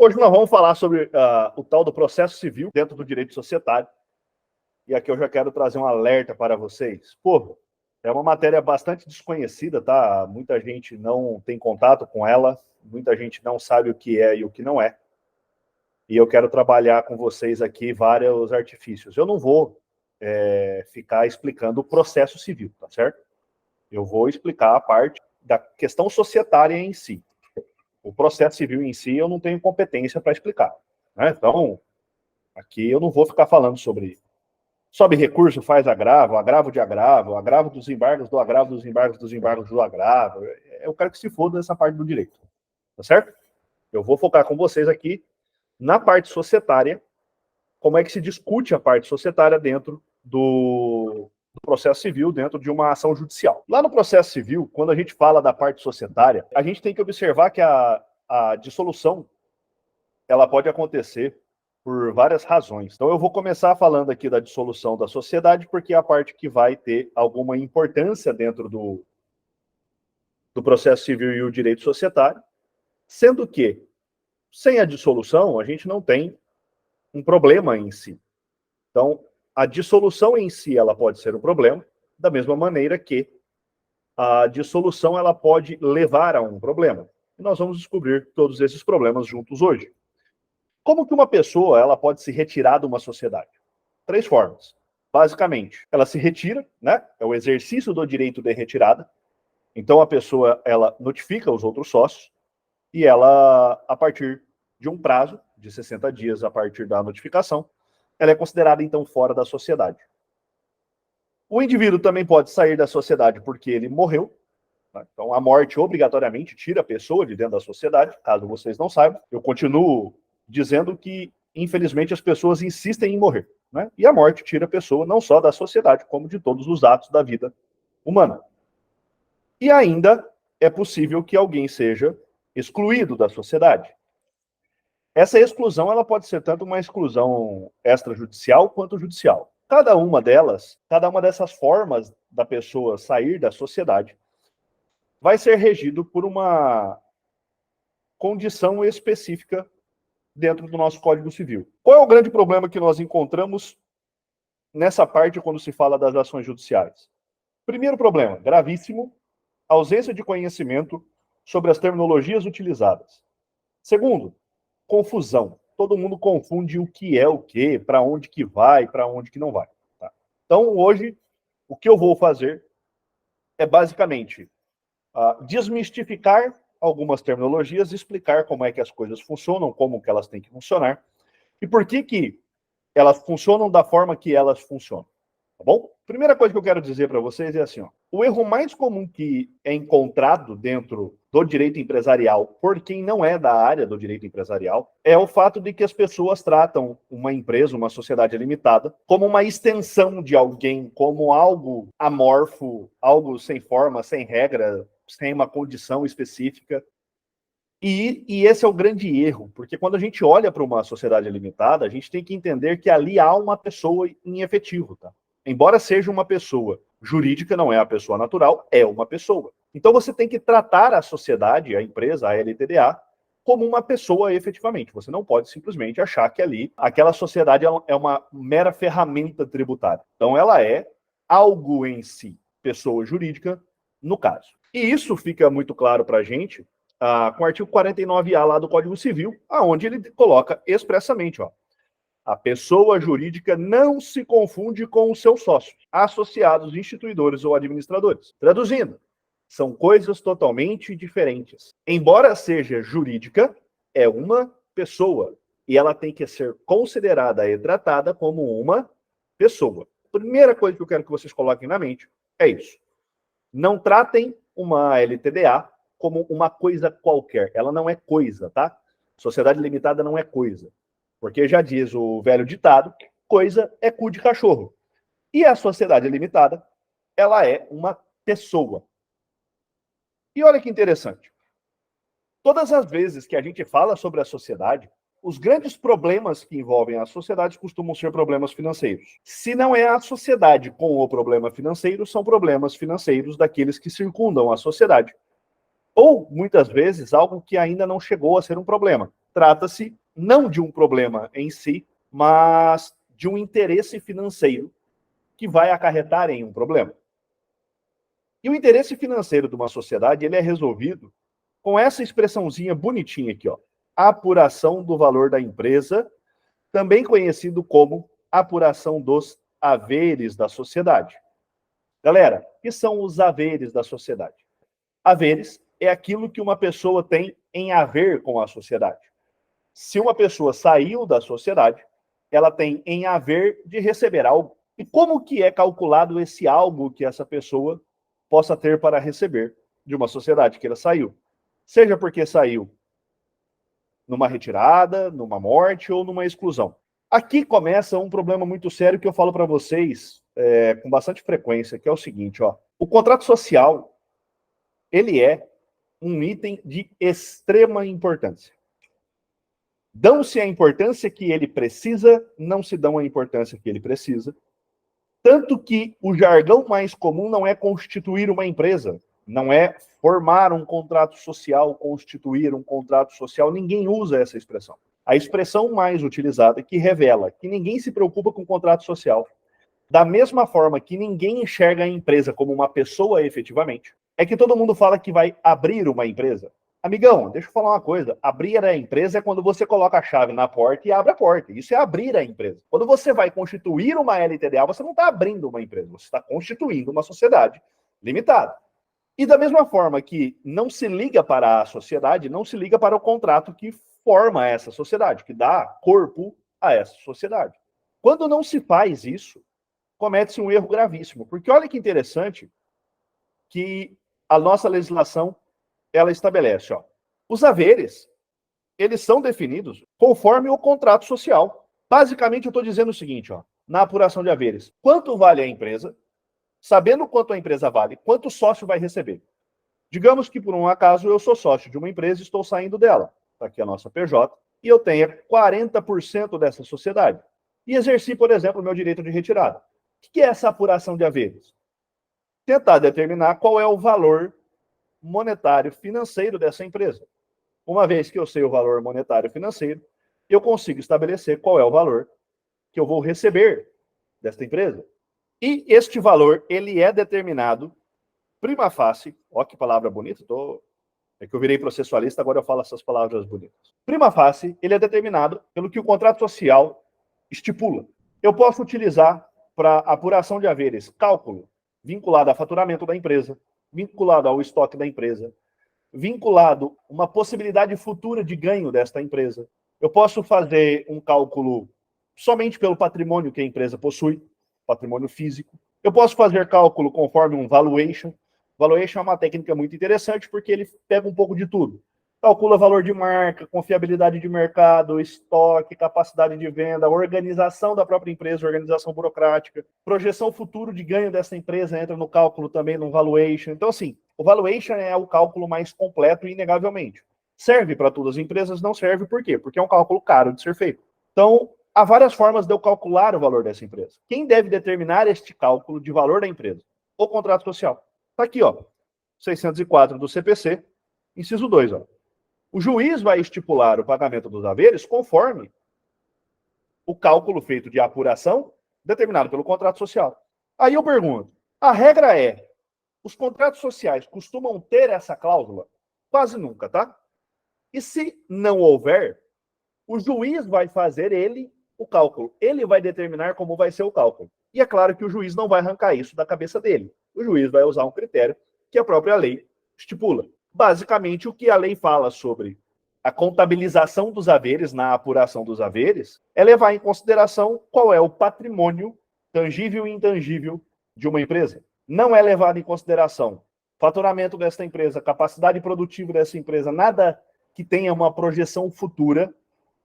Hoje nós vamos falar sobre o tal do processo civil dentro do direito societário. E aqui eu já quero trazer um alerta para vocês. Pô, é uma matéria bastante desconhecida, tá? Muita gente não tem contato com ela, muita gente não sabe o que é e o que não é. E eu quero trabalhar com vocês aqui vários artifícios. Eu não vou ficar explicando o processo civil, tá certo? Eu vou explicar a parte da questão societária em si. O processo civil em si eu não tenho competência para explicar, né? Então, aqui eu não vou ficar falando sobre sobe recurso, faz agravo, agravo de agravo, agravo dos embargos, do agravo dos embargos, dos embargos do agravo. Eu quero que se foda dessa parte do direito, tá certo? Eu vou focar com vocês aqui na parte societária, como é que se discute a parte societária dentro do processo civil, dentro de uma ação judicial. Lá no processo civil, quando a gente fala da parte societária, a gente tem que observar que a dissolução ela pode acontecer por várias razões. Então eu vou começar falando aqui da dissolução da sociedade, porque é a parte que vai ter alguma importância dentro do processo civil e o direito societário, sendo que, sem a dissolução, a gente não tem um problema em si. Então, a dissolução em si, ela pode ser um problema, da mesma maneira que a dissolução, ela pode levar a um problema. E nós vamos descobrir todos esses problemas juntos hoje. Como que uma pessoa, ela pode se retirar de uma sociedade? 3 formas. Basicamente, ela se retira, né? É o exercício do direito de retirada. Então, a pessoa, ela notifica os outros sócios e ela, a partir de um prazo de 60 dias a partir da notificação, ela é considerada, então, fora da sociedade. O indivíduo também pode sair da sociedade porque ele morreu. Tá? Então, a morte obrigatoriamente tira a pessoa de dentro da sociedade, caso vocês não saibam. Eu continuo dizendo que, infelizmente, as pessoas insistem em morrer, né? E a morte tira a pessoa não só da sociedade, como de todos os atos da vida humana. E ainda é possível que alguém seja excluído da sociedade. Essa exclusão ela pode ser tanto uma exclusão extrajudicial quanto judicial. Cada uma dessas formas da pessoa sair da sociedade vai ser regido por uma condição específica dentro do nosso Código Civil. Qual é o grande problema que nós encontramos nessa parte quando se fala das ações judiciais? Primeiro problema, gravíssimo, ausência de conhecimento sobre as terminologias utilizadas. Segundo, confusão. Todo mundo confunde o que é o quê, para onde que vai, para onde que não vai. Tá? Então, hoje, o que eu vou fazer é basicamente desmistificar algumas terminologias, explicar como é que as coisas funcionam, como que elas têm que funcionar, e por que elas funcionam da forma que elas funcionam. Tá bom? Primeira coisa que eu quero dizer para vocês é assim, ó, o erro mais comum que é encontrado dentro do direito empresarial por quem não é da área do direito empresarial é o fato de que as pessoas tratam uma empresa, uma sociedade limitada, como uma extensão de alguém, como algo amorfo, algo sem forma, sem regra, sem uma condição específica. E esse é o grande erro, porque quando a gente olha para uma sociedade limitada, a gente tem que entender que ali há uma pessoa em efetivo, tá? Embora seja uma pessoa jurídica, não é a pessoa natural, é uma pessoa. Então você tem que tratar a sociedade, a empresa, a LTDA, como uma pessoa efetivamente. Você não pode simplesmente achar que ali, aquela sociedade é uma mera ferramenta tributária. Então ela é algo em si, pessoa jurídica, no caso. E isso fica muito claro para a gente com o artigo 49A lá do Código Civil, aonde ele coloca expressamente, ó, a pessoa jurídica não se confunde com os seus sócios, associados, instituidores ou administradores. Traduzindo, são coisas totalmente diferentes. Embora seja jurídica, é uma pessoa e ela tem que ser considerada e tratada como uma pessoa. Primeira coisa que eu quero que vocês coloquem na mente é isso. Não tratem uma LTDA como uma coisa qualquer. Ela não é coisa, tá? Sociedade limitada não é coisa. Porque já diz o velho ditado, coisa é cu de cachorro. E a sociedade limitada, ela é uma pessoa. E olha que interessante. Todas as vezes que a gente fala sobre a sociedade, os grandes problemas que envolvem a sociedade costumam ser problemas financeiros. Se não é a sociedade com o problema financeiro, são problemas financeiros daqueles que circundam a sociedade. Ou, muitas vezes, algo que ainda não chegou a ser um problema. trata-se não de um problema em si, mas de um interesse financeiro que vai acarretar em um problema. E o interesse financeiro de uma sociedade, ele é resolvido com essa expressãozinha bonitinha aqui, ó. Apuração do valor da empresa, também conhecido como apuração dos haveres da sociedade. Galera, o que são os haveres da sociedade? Haveres é aquilo que uma pessoa tem em haver com a sociedade. Se uma pessoa saiu da sociedade, ela tem em haver de receber algo. E como que é calculado esse algo que essa pessoa possa ter para receber de uma sociedade que ela saiu? Seja porque saiu numa retirada, numa morte ou numa exclusão. Aqui começa um problema muito sério que eu falo para vocês com bastante frequência, que é o seguinte, ó. O contrato social, ele é um item de extrema importância. Dão-se a importância que ele precisa, não se dão a importância que ele precisa. Tanto que o jargão mais comum não é constituir uma empresa, não é formar um contrato social, constituir um contrato social. Ninguém usa essa expressão. A expressão mais utilizada, que revela que ninguém se preocupa com o contrato social, da mesma forma que ninguém enxerga a empresa como uma pessoa efetivamente, é que todo mundo fala que vai abrir uma empresa. Amigão, deixa eu falar uma coisa. Abrir a empresa é quando você coloca a chave na porta e abre a porta. Isso é abrir a empresa. Quando você vai constituir uma LTDA, você não está abrindo uma empresa, você está constituindo uma sociedade limitada. E da mesma forma que não se liga para a sociedade, não se liga para o contrato que forma essa sociedade, que dá corpo a essa sociedade. Quando não se faz isso, comete-se um erro gravíssimo. Porque olha que interessante que a nossa legislação ela estabelece, ó, os haveres, eles são definidos conforme o contrato social. Basicamente, eu estou dizendo o seguinte, ó, na apuração de haveres, quanto vale a empresa, sabendo quanto a empresa vale, quanto o sócio vai receber. Digamos que, por um acaso, eu sou sócio de uma empresa e estou saindo dela, está aqui a nossa PJ, e eu tenho 40% dessa sociedade. E exerci, por exemplo, o meu direito de retirada. O que é essa apuração de haveres? Tentar determinar qual é o valor monetário financeiro dessa empresa. Uma vez que eu sei o valor monetário financeiro, eu consigo estabelecer qual é o valor que eu vou receber desta empresa. E este valor, ele é determinado prima facie, ó que palavra bonita, é que eu virei processualista, agora eu falo essas palavras bonitas. Prima facie, ele é determinado pelo que o contrato social estipula. Eu posso utilizar para apuração de haveres cálculo vinculado a faturamento da empresa, vinculado ao estoque da empresa, vinculado a uma possibilidade futura de ganho desta empresa. Eu posso fazer um cálculo somente pelo patrimônio que a empresa possui, patrimônio físico. Eu posso fazer cálculo conforme um valuation. Valuation é uma técnica muito interessante porque ele pega um pouco de tudo. Calcula valor de marca, confiabilidade de mercado, estoque, capacidade de venda, organização da própria empresa, organização burocrática, projeção futuro de ganho dessa empresa entra no cálculo também, no valuation. Então, assim, o valuation é o cálculo mais completo, inegavelmente. Serve para todas as empresas? Não serve. Por quê? Porque é um cálculo caro de ser feito. Então, há várias formas de eu calcular o valor dessa empresa. Quem deve determinar este cálculo de valor da empresa? O contrato social. Está aqui, ó, 604 do CPC, inciso 2, ó. O juiz vai estipular o pagamento dos haveres conforme o cálculo feito de apuração determinado pelo contrato social. Aí eu pergunto, a regra é, os contratos sociais costumam ter essa cláusula? Quase nunca, tá? E se não houver, o juiz vai fazer o cálculo. Ele vai determinar como vai ser o cálculo. E é claro que o juiz não vai arrancar isso da cabeça dele. O juiz vai usar um critério que a própria lei estipula. Basicamente, o que a lei fala sobre a contabilização dos haveres, na apuração dos haveres, é levar em consideração qual é o patrimônio tangível e intangível de uma empresa. Não é levado em consideração faturamento dessa empresa, capacidade produtiva dessa empresa, nada que tenha uma projeção futura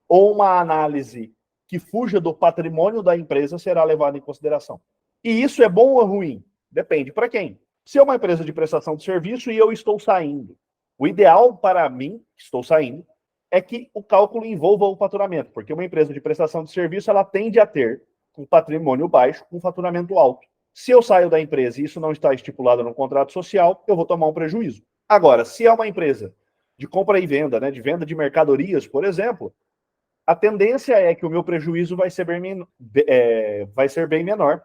ou uma análise que fuja do patrimônio da empresa será levado em consideração. E isso é bom ou ruim? Depende para quem. Se é uma empresa de prestação de serviço e eu estou saindo, o ideal para mim, que estou saindo, é que o cálculo envolva o faturamento, porque uma empresa de prestação de serviço ela tende a ter um patrimônio baixo, um faturamento alto. Se eu saio da empresa e isso não está estipulado no contrato social, eu vou tomar um prejuízo. Agora, se é uma empresa de compra e venda, né, de venda de mercadorias, por exemplo, a tendência é que o meu prejuízo vai ser bem menor,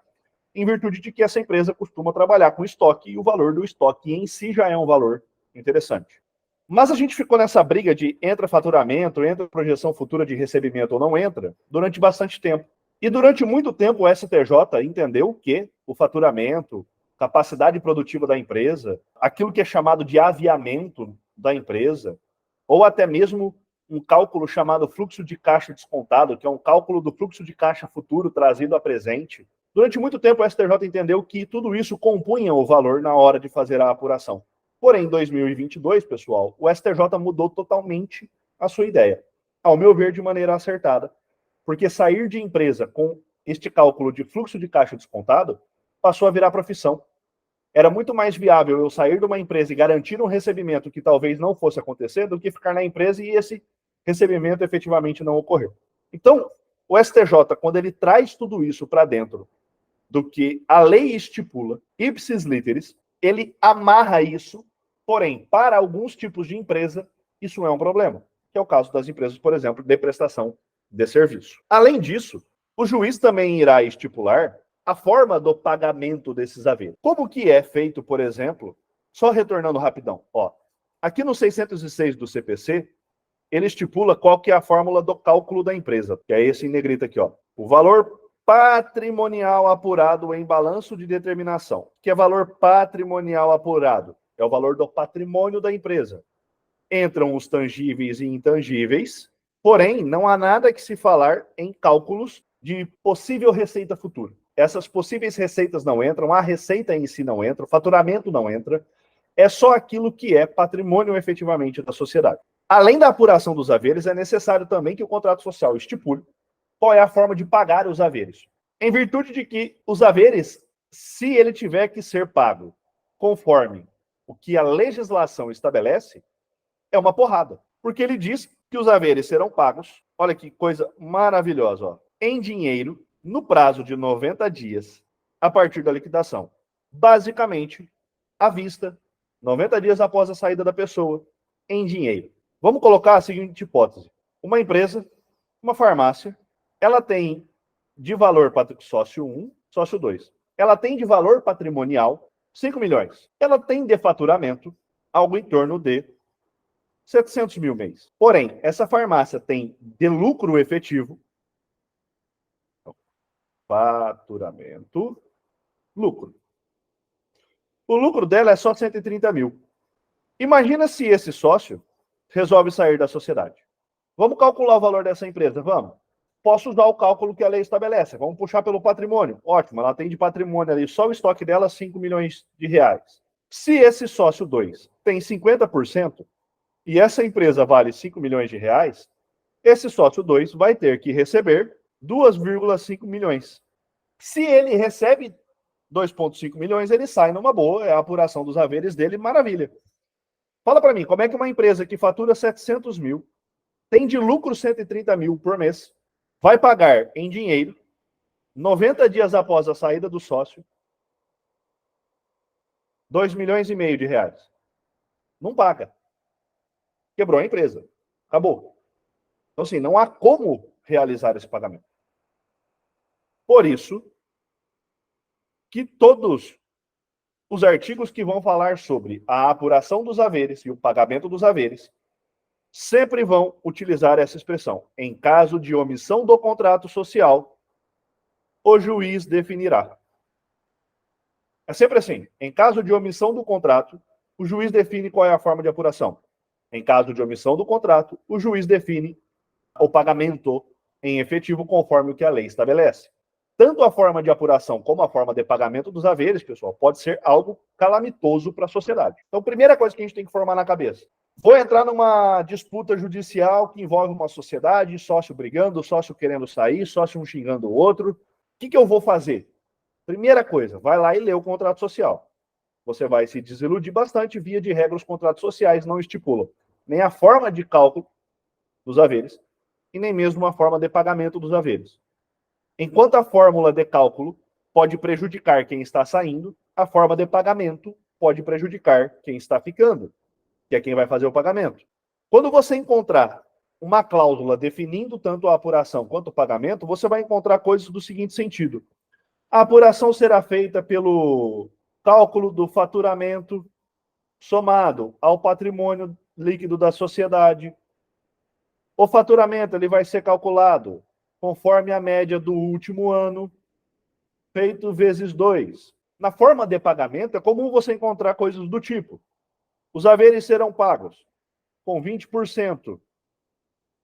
em virtude de que essa empresa costuma trabalhar com estoque e o valor do estoque em si já é um valor interessante. Mas a gente ficou nessa briga de entra faturamento, entra projeção futura de recebimento ou não entra, durante bastante tempo. E durante muito tempo o STJ entendeu que o faturamento, capacidade produtiva da empresa, aquilo que é chamado de aviamento da empresa, ou até mesmo um cálculo chamado fluxo de caixa descontado, que é um cálculo do fluxo de caixa futuro trazido a presente. Durante muito tempo o STJ entendeu que tudo isso compunha o valor na hora de fazer a apuração. Porém, em 2022, pessoal, o STJ mudou totalmente a sua ideia. Ao meu ver, de maneira acertada, porque sair de empresa com este cálculo de fluxo de caixa descontado passou a virar profissão. Era muito mais viável eu sair de uma empresa e garantir um recebimento que talvez não fosse acontecer do que ficar na empresa e esse recebimento efetivamente não ocorrer. Então, o STJ, quando ele traz tudo isso para dentro do que a lei estipula, ipsis literis, ele amarra isso, porém, para alguns tipos de empresa, isso é um problema, que é o caso das empresas, por exemplo, de prestação de serviço. Além disso, o juiz também irá estipular a forma do pagamento desses haveres. Como que é feito, por exemplo, só retornando rapidão, ó, aqui no 606 do CPC, ele estipula qual que é a fórmula do cálculo da empresa, que é esse em negrito aqui, ó. O valor patrimonial apurado em balanço de determinação. O que é valor patrimonial apurado? É o valor do patrimônio da empresa. Entram os tangíveis e intangíveis, porém, não há nada que se falar em cálculos de possível receita futura. Essas possíveis receitas não entram, a receita em si não entra, o faturamento não entra, é só aquilo que é patrimônio efetivamente da sociedade. Além da apuração dos haveres, é necessário também que o contrato social estipule qual é a forma de pagar os haveres. Em virtude de que os haveres, se ele tiver que ser pago conforme o que a legislação estabelece, é uma porrada. Porque ele diz que os haveres serão pagos, olha que coisa maravilhosa, ó, em dinheiro, no prazo de 90 dias, a partir da liquidação. Basicamente, à vista, 90 dias após a saída da pessoa, em dinheiro. Vamos colocar a seguinte hipótese. Uma empresa, uma farmácia, ela tem de valor sócio 1, sócio 2. Ela tem de valor patrimonial 5 milhões. Ela tem de faturamento algo em torno de 700 mil mês. Porém, essa farmácia tem de lucro efetivo, faturamento, lucro. O lucro dela é só 130 mil. Imagina se esse sócio resolve sair da sociedade. Vamos calcular o valor dessa empresa? Vamos. Posso usar o cálculo que a lei estabelece. Vamos puxar pelo patrimônio. Ótimo, ela tem de patrimônio ali, só o estoque dela, 5 milhões de reais. Se esse sócio 2 tem 50% e essa empresa vale 5 milhões de reais, esse sócio 2 vai ter que receber 2,5 milhões. Se ele recebe 2,5 milhões, ele sai numa boa, é a apuração dos haveres dele, maravilha. Fala para mim, como é que uma empresa que fatura 700 mil, tem de lucro 130 mil por mês, vai pagar em dinheiro, 90 dias após a saída do sócio, 2 milhões e meio de reais? Não paga. Quebrou a empresa. Acabou. Então, assim, não há como realizar esse pagamento. Por isso, que todos os artigos que vão falar sobre a apuração dos haveres e o pagamento dos haveres sempre vão utilizar essa expressão. Em caso de omissão do contrato social, o juiz definirá. É sempre assim. Em caso de omissão do contrato, o juiz define qual é a forma de apuração. Em caso de omissão do contrato, o juiz define o pagamento em efetivo conforme o que a lei estabelece. Tanto a forma de apuração como a forma de pagamento dos haveres, pessoal, pode ser algo calamitoso para a sociedade. Então, primeira coisa que a gente tem que formar na cabeça. Vou entrar numa disputa judicial que envolve uma sociedade, sócio brigando, sócio querendo sair, sócio um xingando o outro. O que eu vou fazer? Primeira coisa, vai lá e lê o contrato social. Você vai se desiludir bastante, via de regra, os contratos sociais não estipulam nem a forma de cálculo dos haveres e nem mesmo a forma de pagamento dos haveres. Enquanto a fórmula de cálculo pode prejudicar quem está saindo, a forma de pagamento pode prejudicar quem está ficando, que é quem vai fazer o pagamento. Quando você encontrar uma cláusula definindo tanto a apuração quanto o pagamento, você vai encontrar coisas do seguinte sentido. A apuração será feita pelo cálculo do faturamento somado ao patrimônio líquido da sociedade. O faturamento ele vai ser calculado conforme a média do último ano, feito vezes 2. Na forma de pagamento, é comum você encontrar coisas do tipo: os haveres serão pagos com 20%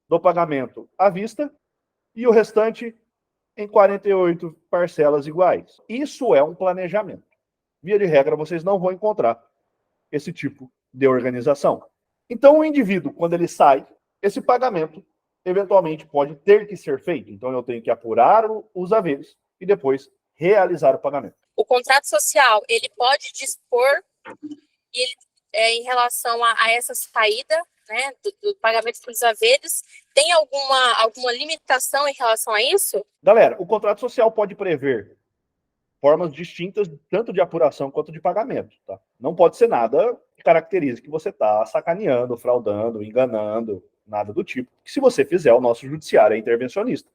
do pagamento à vista e o restante em 48 parcelas iguais. Isso é um planejamento. Via de regra, vocês não vão encontrar esse tipo de organização. Então, o indivíduo, quando ele sai, esse pagamento eventualmente pode ter que ser feito. Então, eu tenho que apurar os haveres e depois realizar o pagamento. O contrato social, ele pode dispor em relação a essa saída, né, do pagamento dos haveres, tem alguma limitação em relação a isso? Galera, o contrato social pode prever formas distintas, tanto de apuração quanto de pagamento. Tá? Não pode ser nada que caracterize que você está sacaneando, fraudando, enganando, nada do tipo. Que se você fizer, o nosso judiciário é intervencionista.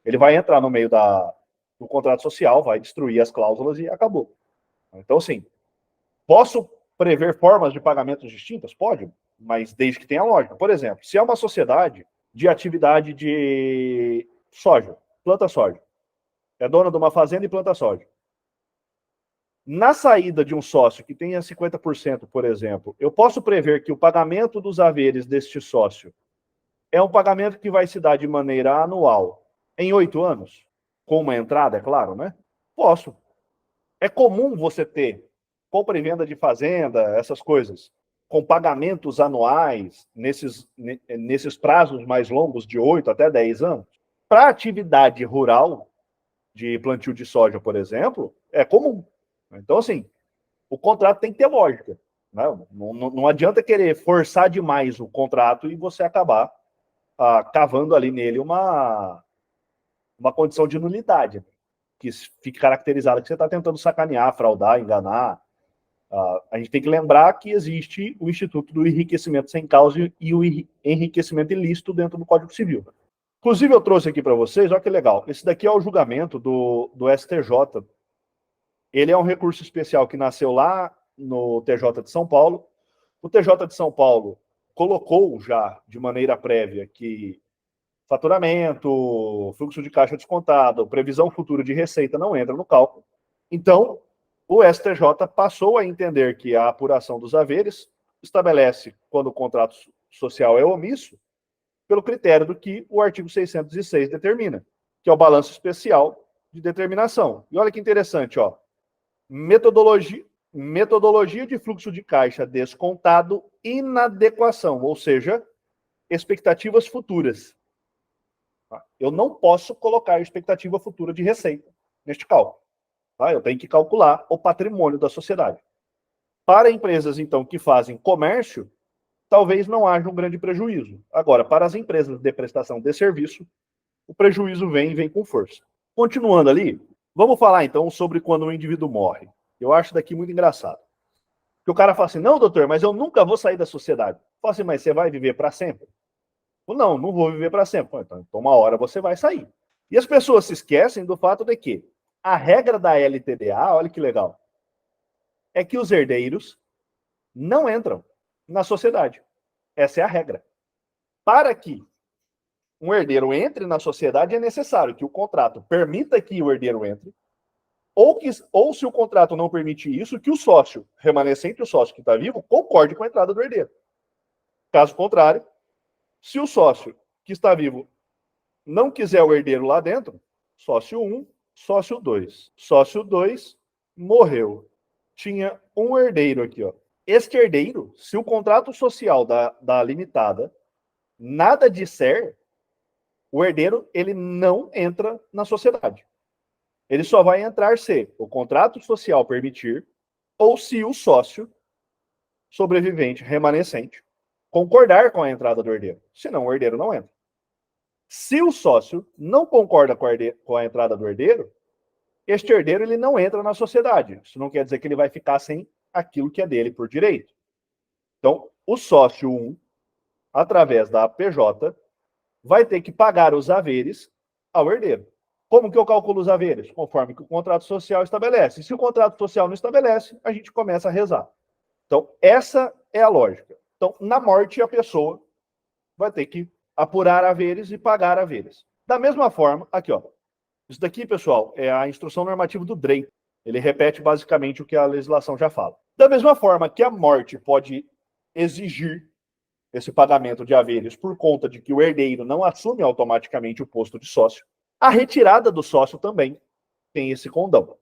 Ele vai entrar no meio do contrato social, vai destruir as cláusulas e acabou. Então, assim, posso prever formas de pagamentos distintas? Pode, mas desde que tenha lógica. Por exemplo, se é uma sociedade de atividade de soja, planta soja, é dona de uma fazenda e planta soja. Na saída de um sócio que tenha 50%, por exemplo, eu posso prever que o pagamento dos haveres deste sócio é um pagamento que vai se dar de maneira anual em 8 anos? Com uma entrada, é claro, né? Posso. É comum você ter compra e venda de fazenda, essas coisas, com pagamentos anuais, nesses prazos mais longos, de 8 até 10 anos. Para atividade rural, de plantio de soja, por exemplo, é comum. Então, assim, o contrato tem que ter lógica. Né? Não adianta querer forçar demais o contrato e você acabar cavando ali nele uma condição de nulidade, que fique caracterizada que você está tentando sacanear, fraudar, enganar. A gente tem que lembrar que existe o Instituto do Enriquecimento Sem Causa e o enriquecimento ilícito dentro do Código Civil. Inclusive, eu trouxe aqui para vocês, olha que legal, esse daqui é o julgamento do STJ. Ele é um recurso especial que nasceu lá no TJ de São Paulo. O TJ de São Paulo colocou já de maneira prévia que faturamento, fluxo de caixa descontado, previsão futura de receita não entra no cálculo. Então, o STJ passou a entender que a apuração dos haveres estabelece, quando o contrato social é omisso, pelo critério do que o artigo 606 determina, que é o balanço especial de determinação. E olha que interessante, ó. Metodologia de fluxo de caixa descontado inadequação, ou seja, expectativas futuras. Eu não posso colocar expectativa futura de receita neste cálculo. Tá? Eu tenho que calcular o patrimônio da sociedade. Para empresas, então, que fazem comércio, talvez não haja um grande prejuízo. Agora, para as empresas de prestação de serviço, o prejuízo vem com força. Continuando ali, vamos falar, então, sobre quando o indivíduo morre. Eu acho daqui muito engraçado. Porque o cara fala assim, não, doutor, mas eu nunca vou sair da sociedade. Fala assim, mas você vai viver para sempre? Não vou viver para sempre. Então, uma hora você vai sair. E as pessoas se esquecem do fato de que a regra da LTDA, olha que legal, é que os herdeiros não entram na sociedade. Essa é a regra. Para que um herdeiro entre na sociedade, é necessário que o contrato permita que o herdeiro entre, ou se o contrato não permite isso, que o sócio remanescente, o sócio que está vivo, concorde com a entrada do herdeiro. Caso contrário, se o sócio que está vivo não quiser o herdeiro lá dentro, sócio 1, sócio 2. Sócio 2 morreu. Tinha um herdeiro aqui, ó. Este herdeiro, se o contrato social da limitada nada disser, o herdeiro ele não entra na sociedade. Ele só vai entrar se o contrato social permitir ou se o sócio sobrevivente remanescente concordar com a entrada do herdeiro. Senão o herdeiro não entra. Se o sócio não concorda com a entrada do herdeiro, este herdeiro ele não entra na sociedade. Isso não quer dizer que ele vai ficar sem aquilo que é dele por direito. Então, o sócio 1 através da PJ, vai ter que pagar os haveres ao herdeiro. Como que eu calculo os haveres? Conforme que o contrato social estabelece. E se o contrato social não estabelece, a gente começa a rezar. Então, essa é a lógica. Então, na morte, a pessoa vai ter que apurar haveres e pagar haveres. Da mesma forma, aqui, ó. Isso daqui, pessoal, é a instrução normativa do DREI. Ele repete basicamente o que a legislação já fala. Da mesma forma que a morte pode exigir esse pagamento de haveres por conta de que o herdeiro não assume automaticamente o posto de sócio, a retirada do sócio também tem esse condão.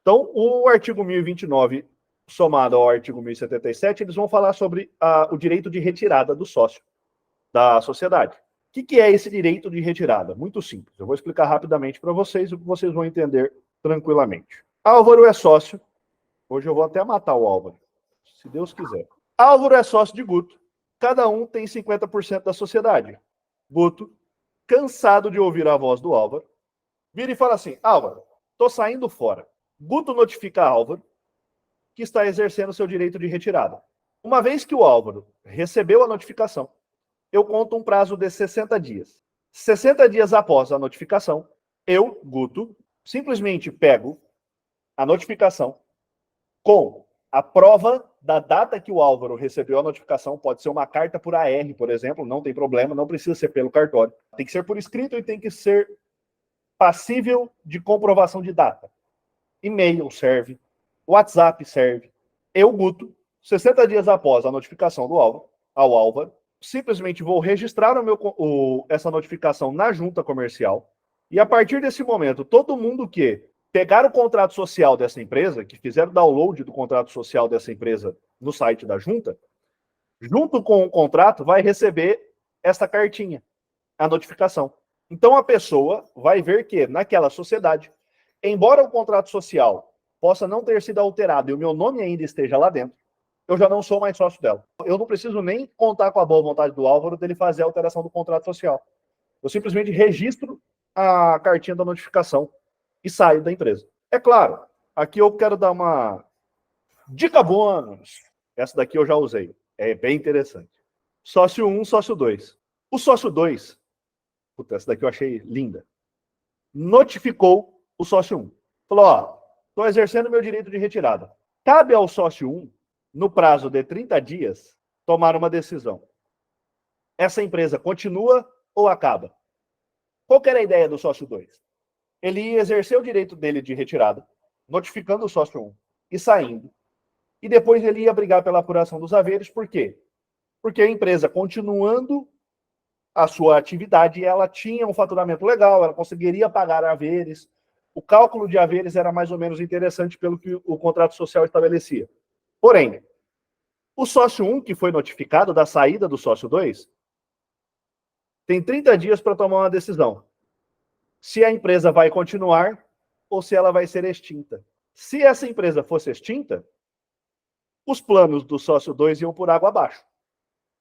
Então, o artigo 1029, somado ao artigo 1077, eles vão falar sobre o direito de retirada do sócio da sociedade. O que é esse direito de retirada? Muito simples. Eu vou explicar rapidamente para vocês, o que vocês vão entender tranquilamente. Álvaro é sócio. Hoje eu vou até matar o Álvaro, se Deus quiser. Álvaro é sócio de Guto. Cada um tem 50% da sociedade. Guto, cansado de ouvir a voz do Álvaro, vira e fala assim: Álvaro, tô saindo fora. Guto notifica Álvaro que está exercendo seu direito de retirada. Uma vez que o Álvaro recebeu a notificação, eu conto um prazo de 60 dias. 60 dias após a notificação, eu, Guto, simplesmente pego a notificação com a prova da data que o Álvaro recebeu a notificação. Pode ser uma carta por AR, por exemplo, não tem problema, não precisa ser pelo cartório. Tem que ser por escrito e tem que ser passível de comprovação de data. E-mail serve, WhatsApp serve. Eu, Guto, 60 dias após a notificação do Álvaro, ao Álvaro, simplesmente vou registrar essa notificação na junta comercial e a partir desse momento, todo mundo que pegar o contrato social dessa empresa, que fizeram download do contrato social dessa empresa no site da junta, junto com o contrato, vai receber essa cartinha, a notificação. Então, a pessoa vai ver que, naquela sociedade, embora o contrato social possa não ter sido alterado e o meu nome ainda esteja lá dentro, eu já não sou mais sócio dela. Eu não preciso nem contar com a boa vontade do Álvaro dele fazer a alteração do contrato social. Eu simplesmente registro a cartinha da notificação e saio da empresa. É claro, aqui eu quero dar uma dica bônus. Essa daqui eu já usei. É bem interessante. Sócio 1, sócio 2. O sócio 2, puta, essa daqui eu achei linda, notificou o sócio 1. Falou, ó, estou exercendo meu direito de retirada. Cabe ao sócio 1, no prazo de 30 dias, tomar uma decisão. Essa empresa continua ou acaba? Qual que era a ideia do sócio 2? Ele ia exercer o direito dele de retirada, notificando o sócio 1 e saindo. E depois ele ia brigar pela apuração dos haveres. Por quê? Porque a empresa, continuando a sua atividade, ela tinha um faturamento legal, ela conseguiria pagar haveres. O cálculo de haveres era mais ou menos interessante pelo que o contrato social estabelecia. Porém, o sócio 1, que foi notificado da saída do sócio 2, tem 30 dias para tomar uma decisão. Se a empresa vai continuar ou se ela vai ser extinta. Se essa empresa fosse extinta, os planos do sócio 2 iam por água abaixo.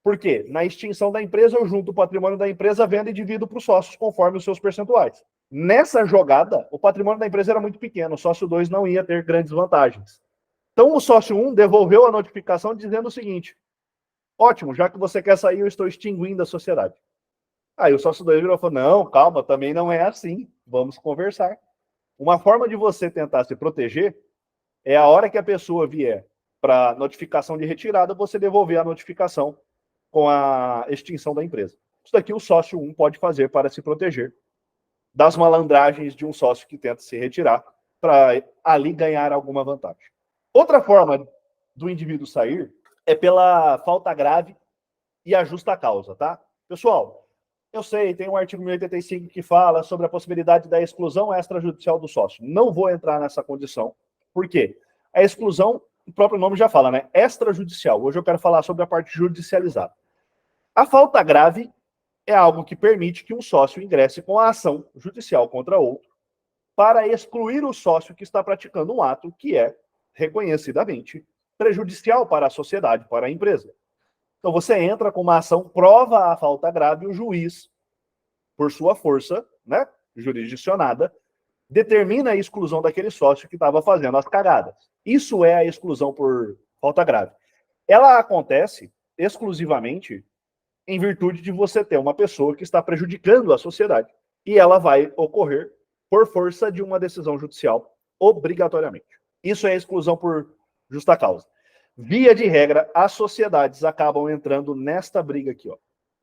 Por quê? Na extinção da empresa, eu junto o patrimônio da empresa, vendo e divido para os sócios conforme os seus percentuais. Nessa jogada, o patrimônio da empresa era muito pequeno, o sócio 2 não ia ter grandes vantagens. Então, o sócio 1 devolveu a notificação dizendo o seguinte: ótimo, já que você quer sair, eu estou extinguindo a sociedade. Aí o sócio 2 virou e falou: não, calma, também não é assim, vamos conversar. Uma forma de você tentar se proteger é a hora que a pessoa vier para notificação de retirada, você devolver a notificação com a extinção da empresa. Isso daqui o sócio 1 pode fazer para se proteger das malandragens de um sócio que tenta se retirar para ali ganhar alguma vantagem. Outra forma do indivíduo sair é pela falta grave e a justa causa, tá? Pessoal, eu sei, tem um artigo 1085 que fala sobre a possibilidade da exclusão extrajudicial do sócio. Não vou entrar nessa condição. Por quê? A exclusão, o próprio nome já fala, né? Extrajudicial. Hoje eu quero falar sobre a parte judicializada. A falta grave é algo que permite que um sócio ingresse com a ação judicial contra outro para excluir o sócio que está praticando um ato que é reconhecidamente prejudicial para a sociedade, para a empresa. Então você entra com uma ação, prova a falta grave, e o juiz, por sua força, né, jurisdicionada, determina a exclusão daquele sócio que estava fazendo as cagadas. Isso é a exclusão por falta grave. Ela acontece exclusivamente em virtude de você ter uma pessoa que está prejudicando a sociedade. E ela vai ocorrer por força de uma decisão judicial, obrigatoriamente. Isso é exclusão por justa causa. Via de regra, as sociedades acabam entrando nesta briga aqui, ó.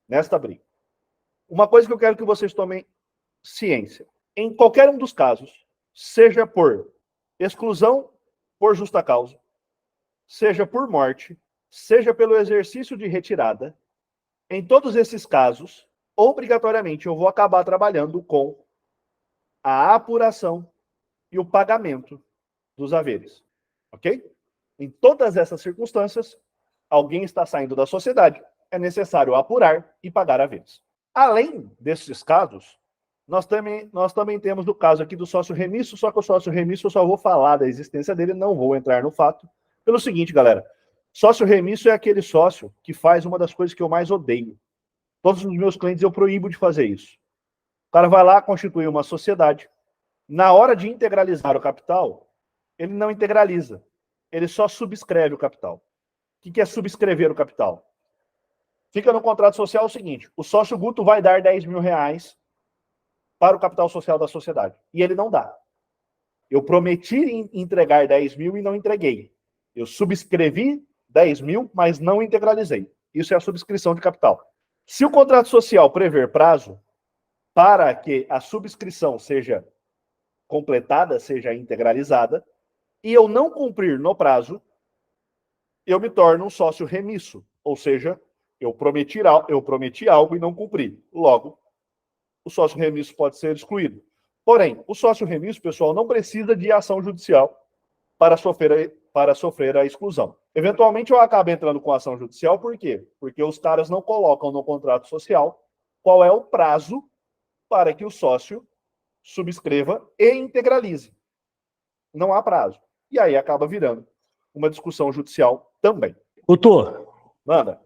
Nesta briga. Uma coisa que eu quero que vocês tomem ciência. Em qualquer um dos casos, seja por exclusão por justa causa, seja por morte, seja pelo exercício de retirada, em todos esses casos, obrigatoriamente eu vou acabar trabalhando com a apuração e o pagamento dos haveres. Ok? Em todas essas circunstâncias, alguém está saindo da sociedade, é necessário apurar e pagar haveres. Além desses casos, nós também temos o caso aqui do sócio remisso, só que o sócio remisso eu só vou falar da existência dele, não vou entrar no fato. Pelo seguinte, galera, sócio remisso é aquele sócio que faz uma das coisas que eu mais odeio. Todos os meus clientes eu proíbo de fazer isso. O cara vai lá constituir uma sociedade. Na hora de integralizar o capital, ele não integraliza. Ele só subscreve o capital. O que é subscrever o capital? Fica no contrato social o seguinte: o sócio Guto vai dar 10 mil reais para o capital social da sociedade. E ele não dá. Eu prometi entregar 10 mil e não entreguei. Eu subscrevi 10 mil, mas não integralizei. Isso é a subscrição de capital. Se o contrato social prever prazo para que a subscrição seja completada, seja integralizada, e eu não cumprir no prazo, eu me torno um sócio remisso. Ou seja, eu prometi algo e não cumpri. Logo, o sócio remisso pode ser excluído. Porém, o sócio remisso, pessoal, não precisa de ação judicial para sofrer a exclusão. Eventualmente, eu acabo entrando com ação judicial, por quê? Porque os caras não colocam no contrato social qual é o prazo para que o sócio subscreva e integralize. Não há prazo. E aí acaba virando uma discussão judicial também. Doutor, Manda.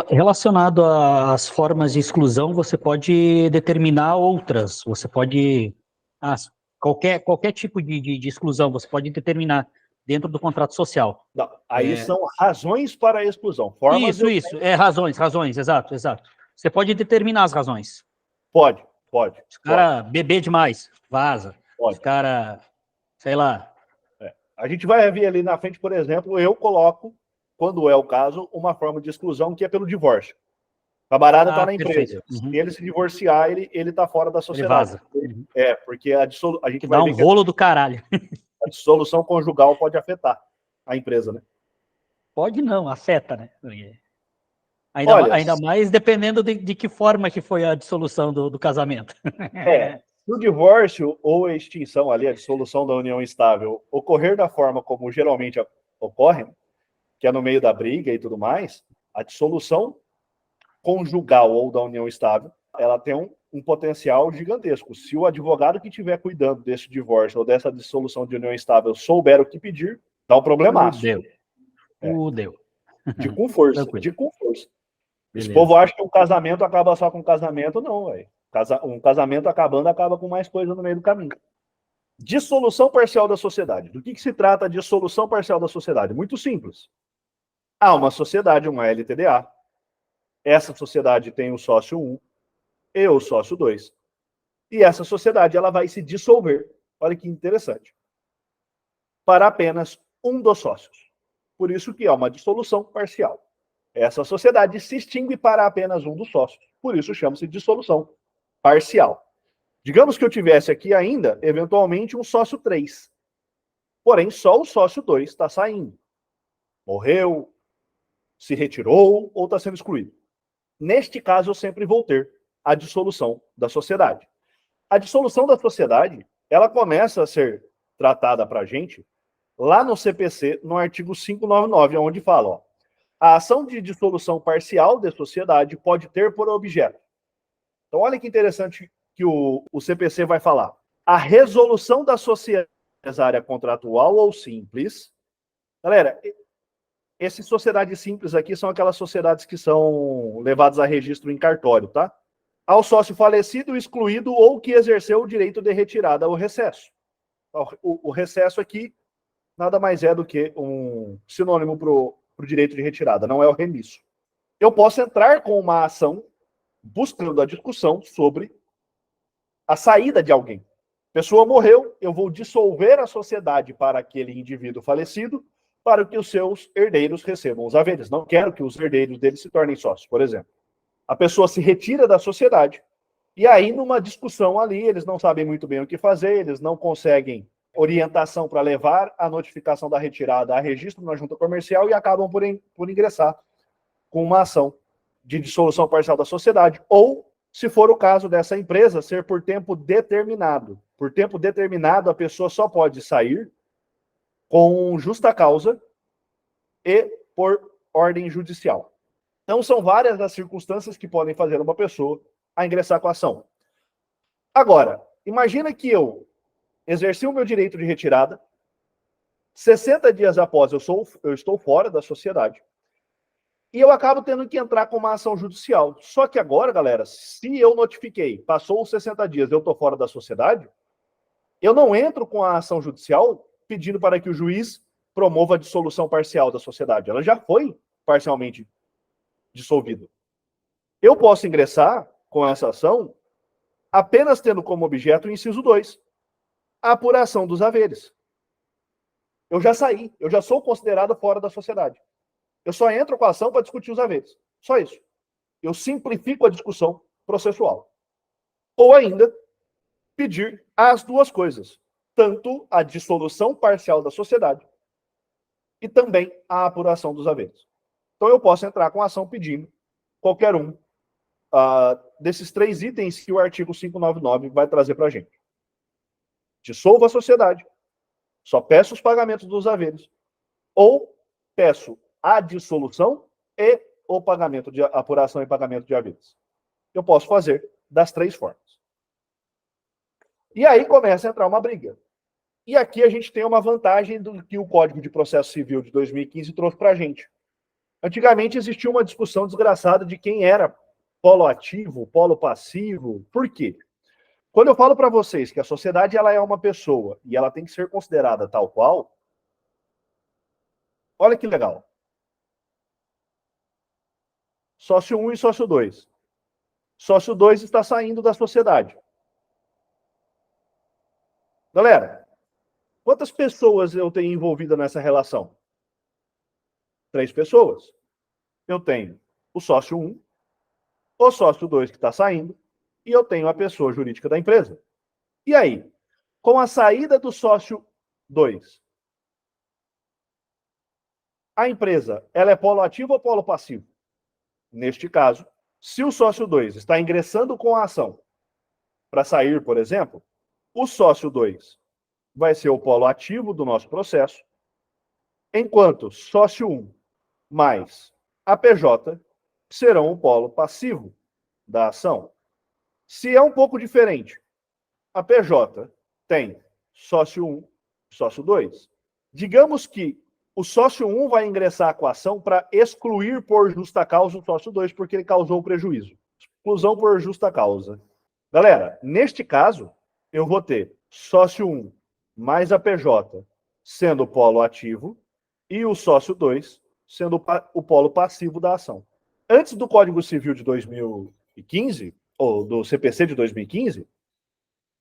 Relacionado às formas de exclusão, você pode determinar outras. Você pode... qualquer tipo de exclusão, você pode determinar dentro do contrato social. Não, aí são razões para a exclusão. Formas Isso. Razões, exato. Você pode determinar as razões. Pode. Se o cara beber demais, vaza. Pode. Se o cara, sei lá... A gente vai ver ali na frente, por exemplo, eu coloco, quando é o caso, uma forma de exclusão que é pelo divórcio. O camarada está na empresa. Uhum. Se ele se divorciar, ele está fora da sociedade. Ele vaza. É, porque a gente que vai dá ver um rolo do caralho. a dissolução conjugal pode afetar a empresa, né? Pode não, afeta, né? Ainda mais dependendo de que forma que foi a dissolução do casamento. Se o divórcio ou a extinção ali, a dissolução da união estável, ocorrer da forma como geralmente ocorre, que é no meio da briga e tudo mais, a dissolução conjugal ou da união estável, ela tem um potencial gigantesco. Se o advogado que estiver cuidando desse divórcio ou dessa dissolução de união estável souber o que pedir, dá um problemaço. Deu. De com força. Esse povo acha que um casamento acaba só com casamento, não, velho. Um casamento acabando, acaba com mais coisa no meio do caminho. Dissolução parcial da sociedade. Do que se trata a dissolução parcial da sociedade? Muito simples. Há uma sociedade, uma LTDA. Essa sociedade tem o sócio 1 e o sócio 2. E essa sociedade ela vai se dissolver. Olha que interessante. Para apenas um dos sócios. Por isso que é uma dissolução parcial. Essa sociedade se extingue para apenas um dos sócios. Por isso chama-se dissolução parcial. Digamos que eu tivesse aqui ainda, eventualmente, um sócio 3. Porém, só o sócio 2 está saindo. Morreu, se retirou ou está sendo excluído. Neste caso, eu sempre vou ter a dissolução da sociedade. A dissolução da sociedade, ela começa a ser tratada para a gente lá no CPC, no artigo 599, onde fala, ó, a ação de dissolução parcial de sociedade pode ter por objeto. Então, olha que interessante que o CPC vai falar. A resolução da sociedade contratual ou simples. Galera, essas sociedades simples aqui são aquelas sociedades que são levadas a registro em cartório, tá? Ao sócio falecido, excluído ou que exerceu o direito de retirada ou recesso. O recesso aqui nada mais é do que um sinônimo para o direito de retirada, não é o remisso. eu posso entrar com uma ação buscando a discussão sobre a saída de alguém. A pessoa morreu, eu vou dissolver a sociedade para aquele indivíduo falecido, para que os seus herdeiros recebam os haveres. Não quero que os herdeiros dele se tornem sócios, por exemplo. A pessoa se retira da sociedade, e aí, numa discussão ali, eles não sabem muito bem o que fazer, eles não conseguem orientação para levar a notificação da retirada a registro na junta comercial e acabam por ingressar com uma ação de dissolução parcial da sociedade, ou, se for o caso dessa empresa, ser por tempo determinado. Por tempo determinado, a pessoa só pode sair com justa causa e por ordem judicial. Então, são várias as circunstâncias que podem fazer uma pessoa a ingressar com a ação. Agora, imagina que eu exerci o meu direito de retirada, 60 dias após eu estou fora da sociedade, e eu acabo tendo que entrar com uma ação judicial. Só que agora, galera, se eu notifiquei, passou os 60 dias, eu estou fora da sociedade, eu não entro com a ação judicial pedindo para que o juiz promova a dissolução parcial da sociedade. Ela já foi parcialmente dissolvida. Eu posso ingressar com essa ação apenas tendo como objeto o inciso 2, a apuração dos haveres. Eu já saí, eu já sou considerado fora da sociedade. Eu só entro com a ação para discutir os haveres. Só isso. Eu simplifico a discussão processual. Ou ainda, pedir as duas coisas. Tanto a dissolução parcial da sociedade e também a apuração dos haveres. Então eu posso entrar com a ação pedindo qualquer um desses 3 itens que o artigo 599 vai trazer para a gente. Dissolvo a sociedade, só peço os pagamentos dos haveres, ou peço a dissolução e o pagamento de apuração e pagamento de haveres. Eu posso fazer das 3 formas. E aí começa a entrar uma briga. E aqui a gente tem uma vantagem do que o Código de Processo Civil de 2015 trouxe para a gente. Antigamente existia uma discussão desgraçada de quem era polo ativo, polo passivo. Por quê? Quando eu falo para vocês que a sociedade ela é uma pessoa e ela tem que ser considerada tal qual, olha que legal. Sócio 1 e sócio 2. Sócio 2 está saindo da sociedade. Galera, quantas pessoas eu tenho envolvida nessa relação? 3 pessoas. Eu tenho o sócio 1, o sócio 2 que está saindo, e eu tenho a pessoa jurídica da empresa. E aí, com a saída do sócio 2, a empresa, ela é polo ativo ou polo passivo? Neste caso, se o sócio 2 está ingressando com a ação para sair, por exemplo, o sócio 2 vai ser o polo ativo do nosso processo, enquanto sócio 1 mais a PJ serão o polo passivo da ação. Se é um pouco diferente, a PJ tem sócio 1 e sócio 2. Digamos que o sócio 1 vai ingressar com a ação para excluir por justa causa o sócio 2, porque ele causou prejuízo. Exclusão por justa causa. Galera, neste caso, eu vou ter sócio 1 mais a PJ sendo o polo ativo e o sócio 2 sendo o polo passivo da ação. Antes do Código Civil de 2015, ou do CPC de 2015,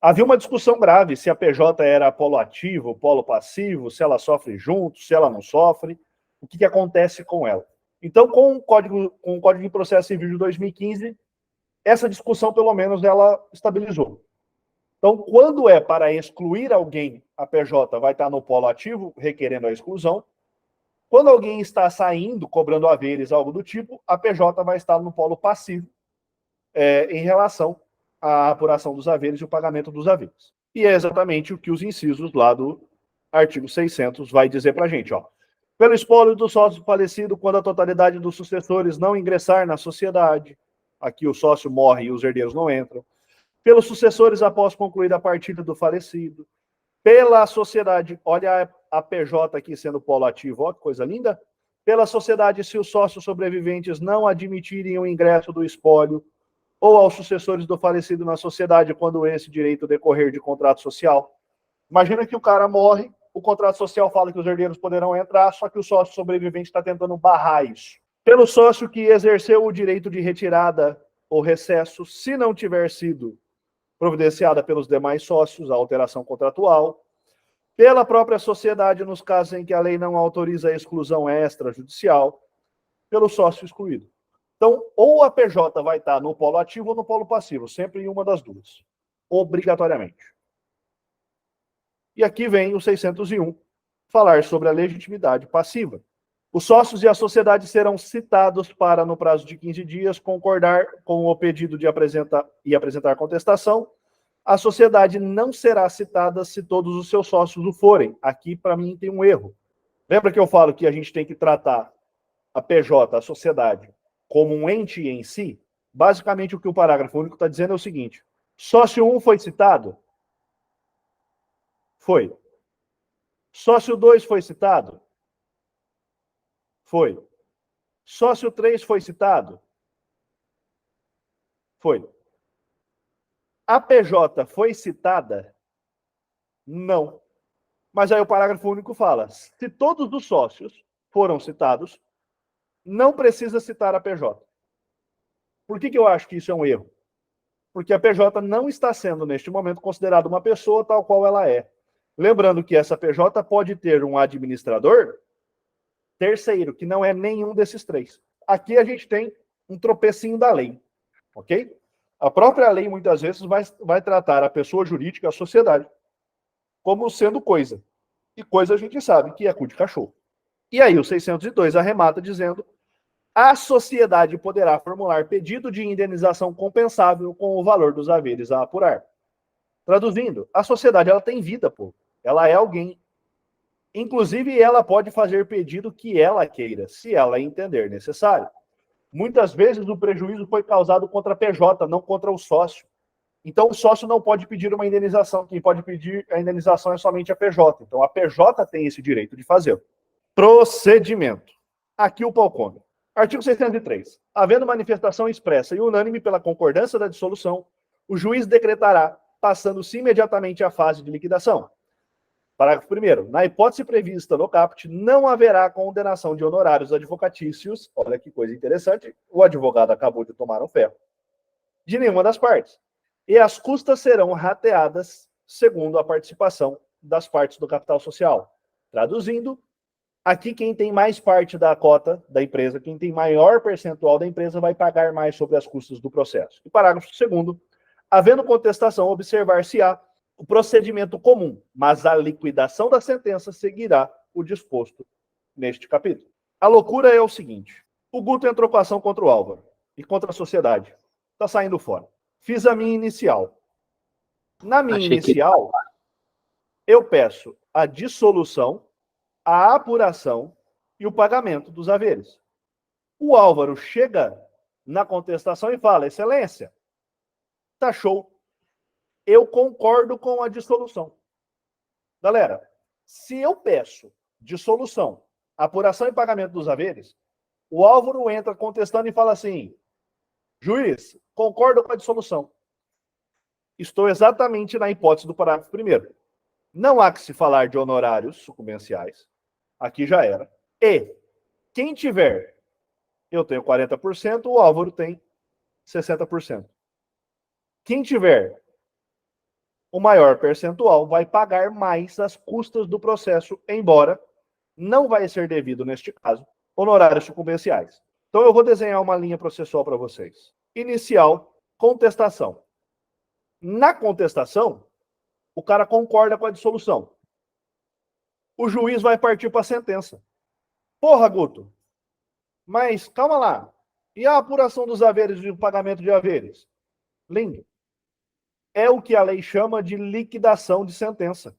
havia uma discussão grave se a PJ era polo ativo, polo passivo, se ela sofre junto, se ela não sofre, o que acontece com ela. Então, com o Código de Processo Civil de 2015, essa discussão, pelo menos, ela estabilizou. Então, quando é para excluir alguém, a PJ vai estar no polo ativo, requerendo a exclusão. Quando alguém está saindo, cobrando haveres, algo do tipo, a PJ vai estar no polo passivo, em relação à apuração dos haveres e o pagamento dos haveres. E é exatamente o que os incisos lá do artigo 600 vai dizer para a gente. Pelo espólio do sócio falecido, quando a totalidade dos sucessores não ingressar na sociedade, aqui o sócio morre e os herdeiros não entram. Pelos sucessores após concluída a partida do falecido. Pela sociedade, olha a PJ aqui sendo polo ativo, ó, que coisa linda. Pela sociedade, se os sócios sobreviventes não admitirem o ingresso do espólio ou aos sucessores do falecido na sociedade quando esse direito decorrer de contrato social. Imagina que o cara morre, o contrato social fala que os herdeiros poderão entrar, só que o sócio sobrevivente está tentando barrar isso. Pelo sócio que exerceu o direito de retirada ou recesso, se não tiver sido providenciada pelos demais sócios a alteração contratual, pela própria sociedade, nos casos em que a lei não autoriza a exclusão extrajudicial, pelo sócio excluído. Então, ou a PJ vai estar no polo ativo ou no polo passivo, sempre em uma das duas, obrigatoriamente. E aqui vem o 601, falar sobre a legitimidade passiva. Os sócios e a sociedade serão citados para, no prazo de 15 dias, concordar com o pedido de apresentar contestação. A sociedade não será citada se todos os seus sócios o forem. Aqui, para mim, tem um erro. Lembra que eu falo que a gente tem que tratar a PJ, a sociedade, como um ente em si? Basicamente, o que o parágrafo único está dizendo é o seguinte: sócio 1 foi citado? Foi. Sócio 2 foi citado? Foi. Sócio 3 foi citado? Foi. A PJ foi citada? Não. Mas aí o parágrafo único fala: se todos os sócios foram citados, não precisa citar a PJ. Por que eu acho que isso é um erro? Porque a PJ não está sendo, neste momento, considerada uma pessoa tal qual ela é. Lembrando que essa PJ pode ter um administrador terceiro, que não é nenhum desses três. Aqui a gente tem um tropecinho da lei, ok? A própria lei, muitas vezes, vai tratar a pessoa jurídica, a sociedade, como sendo coisa. E coisa a gente sabe que é cu de cachorro. E aí o 602 arremata dizendo: a sociedade poderá formular pedido de indenização compensável com o valor dos haveres a apurar. Traduzindo, a sociedade ela tem vida, pô. Ela é alguém. Inclusive, ela pode fazer pedido que ela queira, se ela entender necessário. Muitas vezes o prejuízo foi causado contra a PJ, não contra o sócio. Então, o sócio não pode pedir uma indenização. Quem pode pedir a indenização é somente a PJ. Então, a PJ tem esse direito de fazer. Procedimento. Aqui o pau come. Artigo 603. Havendo manifestação expressa e unânime pela concordância da dissolução, o juiz decretará, passando-se imediatamente à fase de liquidação. Parágrafo 1º. Na hipótese prevista no caput, não haverá condenação de honorários advocatícios. Olha que coisa interessante. O advogado acabou de tomar um ferro. De nenhuma das partes. E as custas serão rateadas segundo a participação das partes do capital social. Traduzindo, aqui quem tem mais parte da cota da empresa, quem tem maior percentual da empresa, vai pagar mais sobre as custas do processo. E parágrafo 2º. Havendo contestação, observar-se-á o procedimento comum, mas a liquidação da sentença seguirá o disposto neste capítulo. A loucura é o seguinte: o Guto entrou com a ação contra o Álvaro e contra a sociedade. Está saindo fora. Fiz a minha inicial. Na minha inicial, eu peço a dissolução, a apuração e o pagamento dos haveres. O Álvaro chega na contestação e fala: excelência, tá show. Eu concordo com a dissolução. Galera, se eu peço dissolução, apuração e pagamento dos haveres, o Álvaro entra contestando e fala assim: juiz, concordo com a dissolução. Estou exatamente na hipótese do parágrafo 1º. Não há que se falar de honorários sucumbenciais. Aqui já era. E quem tiver, eu tenho 40%, o Álvaro tem 60%. Quem tiver o maior percentual vai pagar mais as custas do processo, embora não vai ser devido, neste caso, honorários sucumbenciais. Então, eu vou desenhar uma linha processual para vocês. Inicial, contestação. Na contestação, o cara concorda com a dissolução. O juiz vai partir para a sentença. Porra, Guto, mas calma lá. E a apuração dos haveres e o pagamento de haveres? Lindo. É o que a lei chama de liquidação de sentença.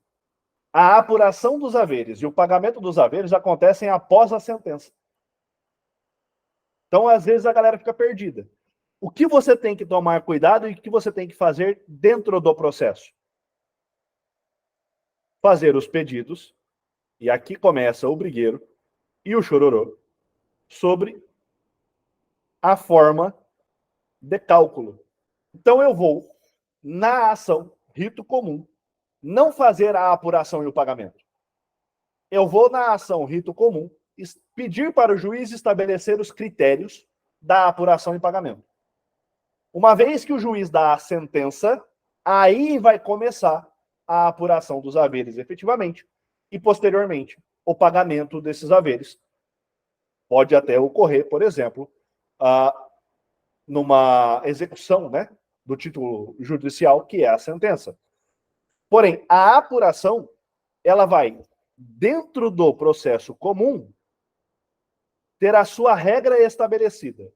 A apuração dos haveres e o pagamento dos haveres acontecem após a sentença. Então, às vezes, a galera fica perdida. O que você tem que tomar cuidado e o que você tem que fazer dentro do processo? Fazer os pedidos, e aqui começa o brigueiro e o chororô, sobre a forma de cálculo. Então, eu vou, na ação, rito comum, não fazer a apuração e o pagamento. Eu vou na ação, rito comum, pedir para o juiz estabelecer os critérios da apuração e pagamento. Uma vez que o juiz dá a sentença, aí vai começar a apuração dos haveres efetivamente e, posteriormente, o pagamento desses haveres. Pode até ocorrer, por exemplo, numa execução, né, do título judicial, que é a sentença. Porém, a apuração, ela vai, dentro do processo comum, ter a sua regra estabelecida.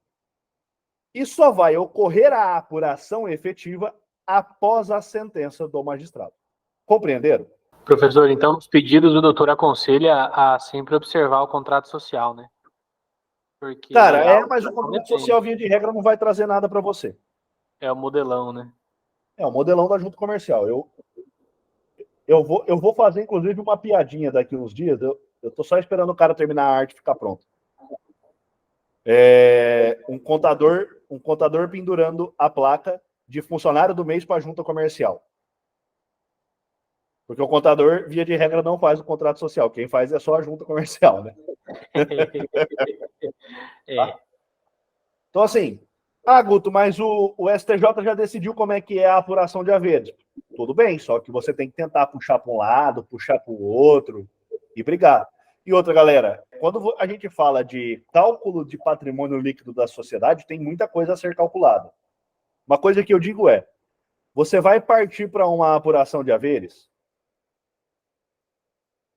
E só vai ocorrer a apuração efetiva após a sentença do magistrado. Compreenderam? Professor, então, nos pedidos o doutor aconselha a sempre observar o contrato social, né? Porque Cara, mas o contrato social, via de regra, não vai trazer nada para você. É o modelão, né? É o modelão da junta comercial. Eu vou fazer, inclusive, uma piadinha daqui uns dias. Eu tô só esperando o cara terminar a arte e ficar pronto. Um contador pendurando a placa de funcionário do mês para a junta comercial. Porque o contador, via de regra, não faz o contrato social. Quem faz é só a junta comercial, né? Tá? Então, assim, Guto, mas o STJ já decidiu como é que é a apuração de haveres. Tudo bem, só que você tem que tentar puxar para um lado, puxar para o outro e brigar. E outra, galera, quando a gente fala de cálculo de patrimônio líquido da sociedade, tem muita coisa a ser calculada. Uma coisa que eu digo é, você vai partir para uma apuração de haveres?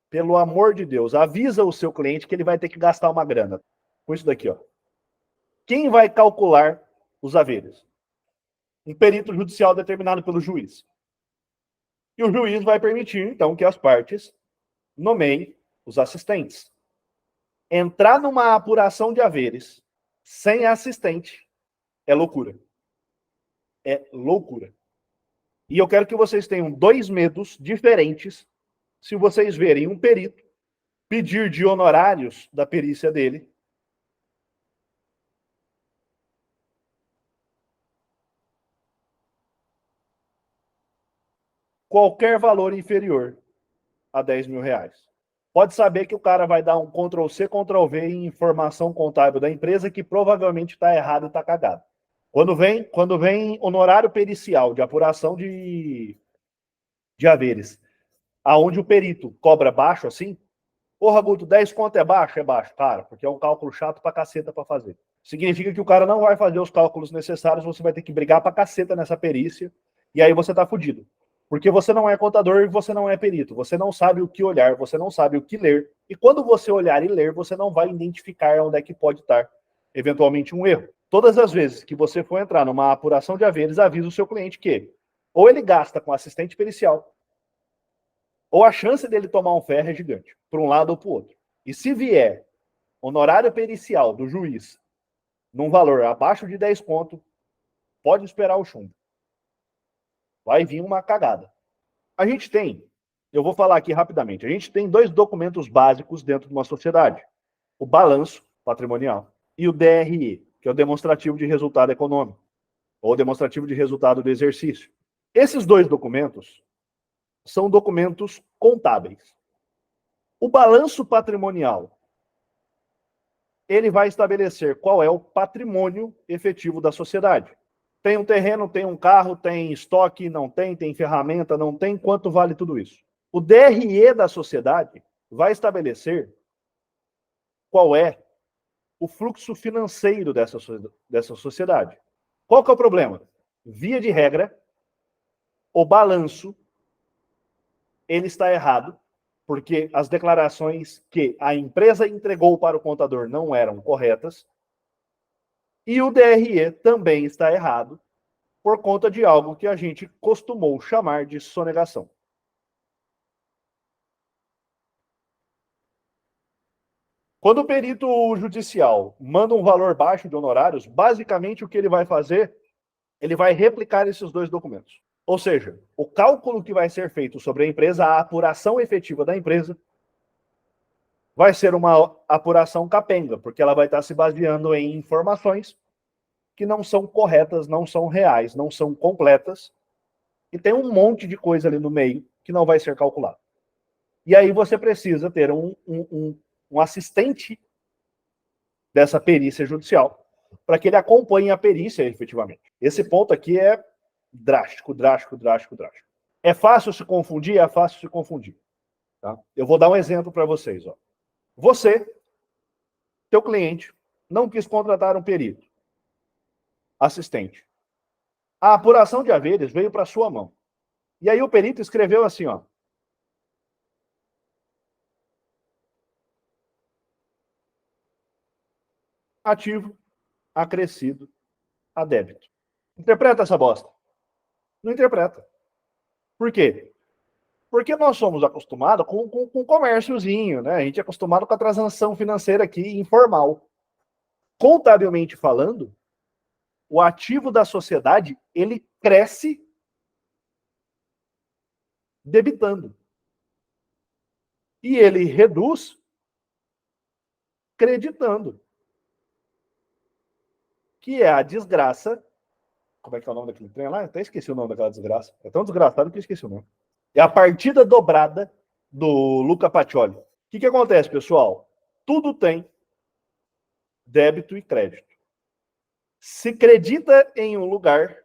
Pelo amor de Deus, avisa o seu cliente que ele vai ter que gastar uma grana. Com isso daqui, ó. Quem vai calcular os haveres? Um perito judicial determinado pelo juiz. E o juiz vai permitir, então, que as partes nomeiem os assistentes. Entrar numa apuração de haveres sem assistente é loucura. É loucura. E eu quero que vocês tenham dois medos diferentes se vocês verem um perito pedir de honorários da perícia dele qualquer valor inferior a 10 mil reais. Pode saber que o cara vai dar um Ctrl-C, Ctrl-V em informação contábil da empresa que provavelmente está errado e está cagado. Quando vem honorário pericial de apuração de haveres, aonde o perito cobra baixo assim, porra, Guto, 10 conto é baixo? É baixo, cara, porque é um cálculo chato pra caceta pra fazer. Significa que o cara não vai fazer os cálculos necessários, você vai ter que brigar pra caceta nessa perícia, e aí você tá fudido. Porque você não é contador e você não é perito. Você não sabe o que olhar, você não sabe o que ler. E quando você olhar e ler, você não vai identificar onde é que pode estar, eventualmente, um erro. Todas as vezes que você for entrar numa apuração de haveres, avisa o seu cliente que ou ele gasta com assistente pericial, ou a chance dele tomar um ferro é gigante, para um lado ou para o outro. E se vier honorário pericial do juiz num valor abaixo de 10 conto, pode esperar o chumbo. Vai vir uma cagada. A gente tem, eu vou falar aqui rapidamente, a gente tem dois documentos básicos dentro de uma sociedade. O balanço patrimonial e o DRE, que é o demonstrativo de resultado econômico, ou demonstrativo de resultado do exercício. Esses dois documentos são documentos contábeis. O balanço patrimonial, ele vai estabelecer qual é o patrimônio efetivo da sociedade. Tem um terreno, tem um carro, tem estoque, não tem, tem ferramenta, não tem, quanto vale tudo isso? O DRE da sociedade vai estabelecer qual é o fluxo financeiro dessa sociedade. Qual que é o problema? Via de regra, o balanço ele está errado, porque as declarações que a empresa entregou para o contador não eram corretas, e o DRE também está errado, por conta de algo que a gente costumou chamar de sonegação. Quando o perito judicial manda um valor baixo de honorários, basicamente o que ele vai fazer, ele vai replicar esses dois documentos. Ou seja, o cálculo que vai ser feito sobre a empresa, a apuração efetiva da empresa, vai ser uma apuração capenga, porque ela vai estar se baseando em informações que não são corretas, não são reais, não são completas, e tem um monte de coisa ali no meio que não vai ser calculado. E aí você precisa ter um um assistente dessa perícia judicial, para que ele acompanhe a perícia efetivamente. Esse ponto aqui é drástico. É fácil se confundir? É fácil se confundir. Tá? Eu vou dar um exemplo para vocês. Ó. Você, teu cliente, não quis contratar um perito, assistente. A apuração de haveres veio para sua mão. E aí o perito escreveu assim, ó. Ativo, acrescido, a débito. Interpreta essa bosta. Não interpreta. Por quê? Porque nós somos acostumados com comérciozinho, né? A gente é acostumado com a transação financeira aqui informal. Contabilmente falando, o ativo da sociedade, ele cresce debitando. E ele reduz creditando. Que é a desgraça. Como é que é o nome daquele trem lá? Eu até esqueci o nome daquela desgraça. É tão desgraçado que eu esqueci o nome. É a partida dobrada do Luca Pacioli. O que acontece, pessoal? Tudo tem débito e crédito. Se acredita em um lugar,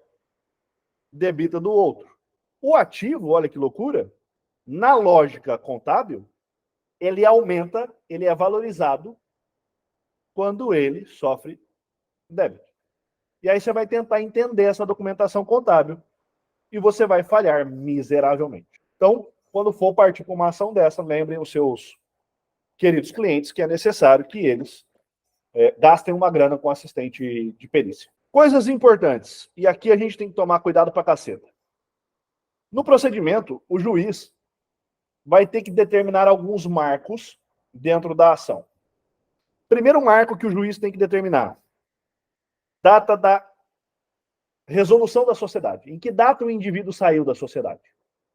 debita do outro. O ativo, olha que loucura, na lógica contábil, ele aumenta, ele é valorizado quando ele sofre débito. E aí você vai tentar entender essa documentação contábil e você vai falhar miseravelmente. Então, quando for partir para uma ação dessa, lembrem os seus queridos clientes que é necessário que eles gastem uma grana com assistente de perícia. Coisas importantes. E aqui a gente tem que tomar cuidado pra caceta. No procedimento, o juiz vai ter que determinar alguns marcos dentro da ação. Primeiro marco que o juiz tem que determinar. Data da resolução da sociedade. Em que data o indivíduo saiu da sociedade?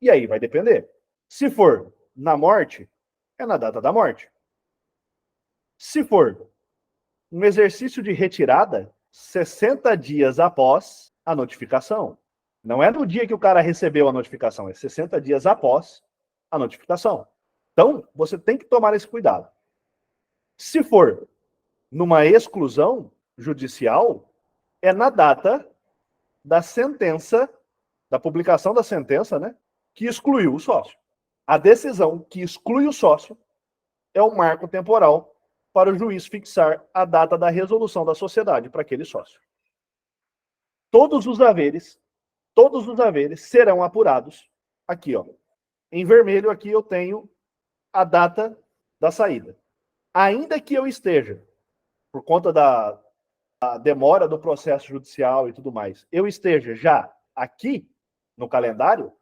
E aí vai depender. Se for na morte, é na data da morte. Se for um exercício de retirada, 60 dias após a notificação. Não é no dia que o cara recebeu a notificação, é 60 dias após a notificação. Então, você tem que tomar esse cuidado. Se for numa exclusão judicial, é na data da sentença, da publicação da sentença, né, que excluiu o sócio. A decisão que exclui o sócio é o marco temporal para o juiz fixar a data da resolução da sociedade para aquele sócio. Todos os haveres serão apurados aqui, ó. Em vermelho aqui eu tenho a data da saída. Ainda que eu esteja, por conta da demora do processo judicial e tudo mais, eu esteja já aqui no calendário,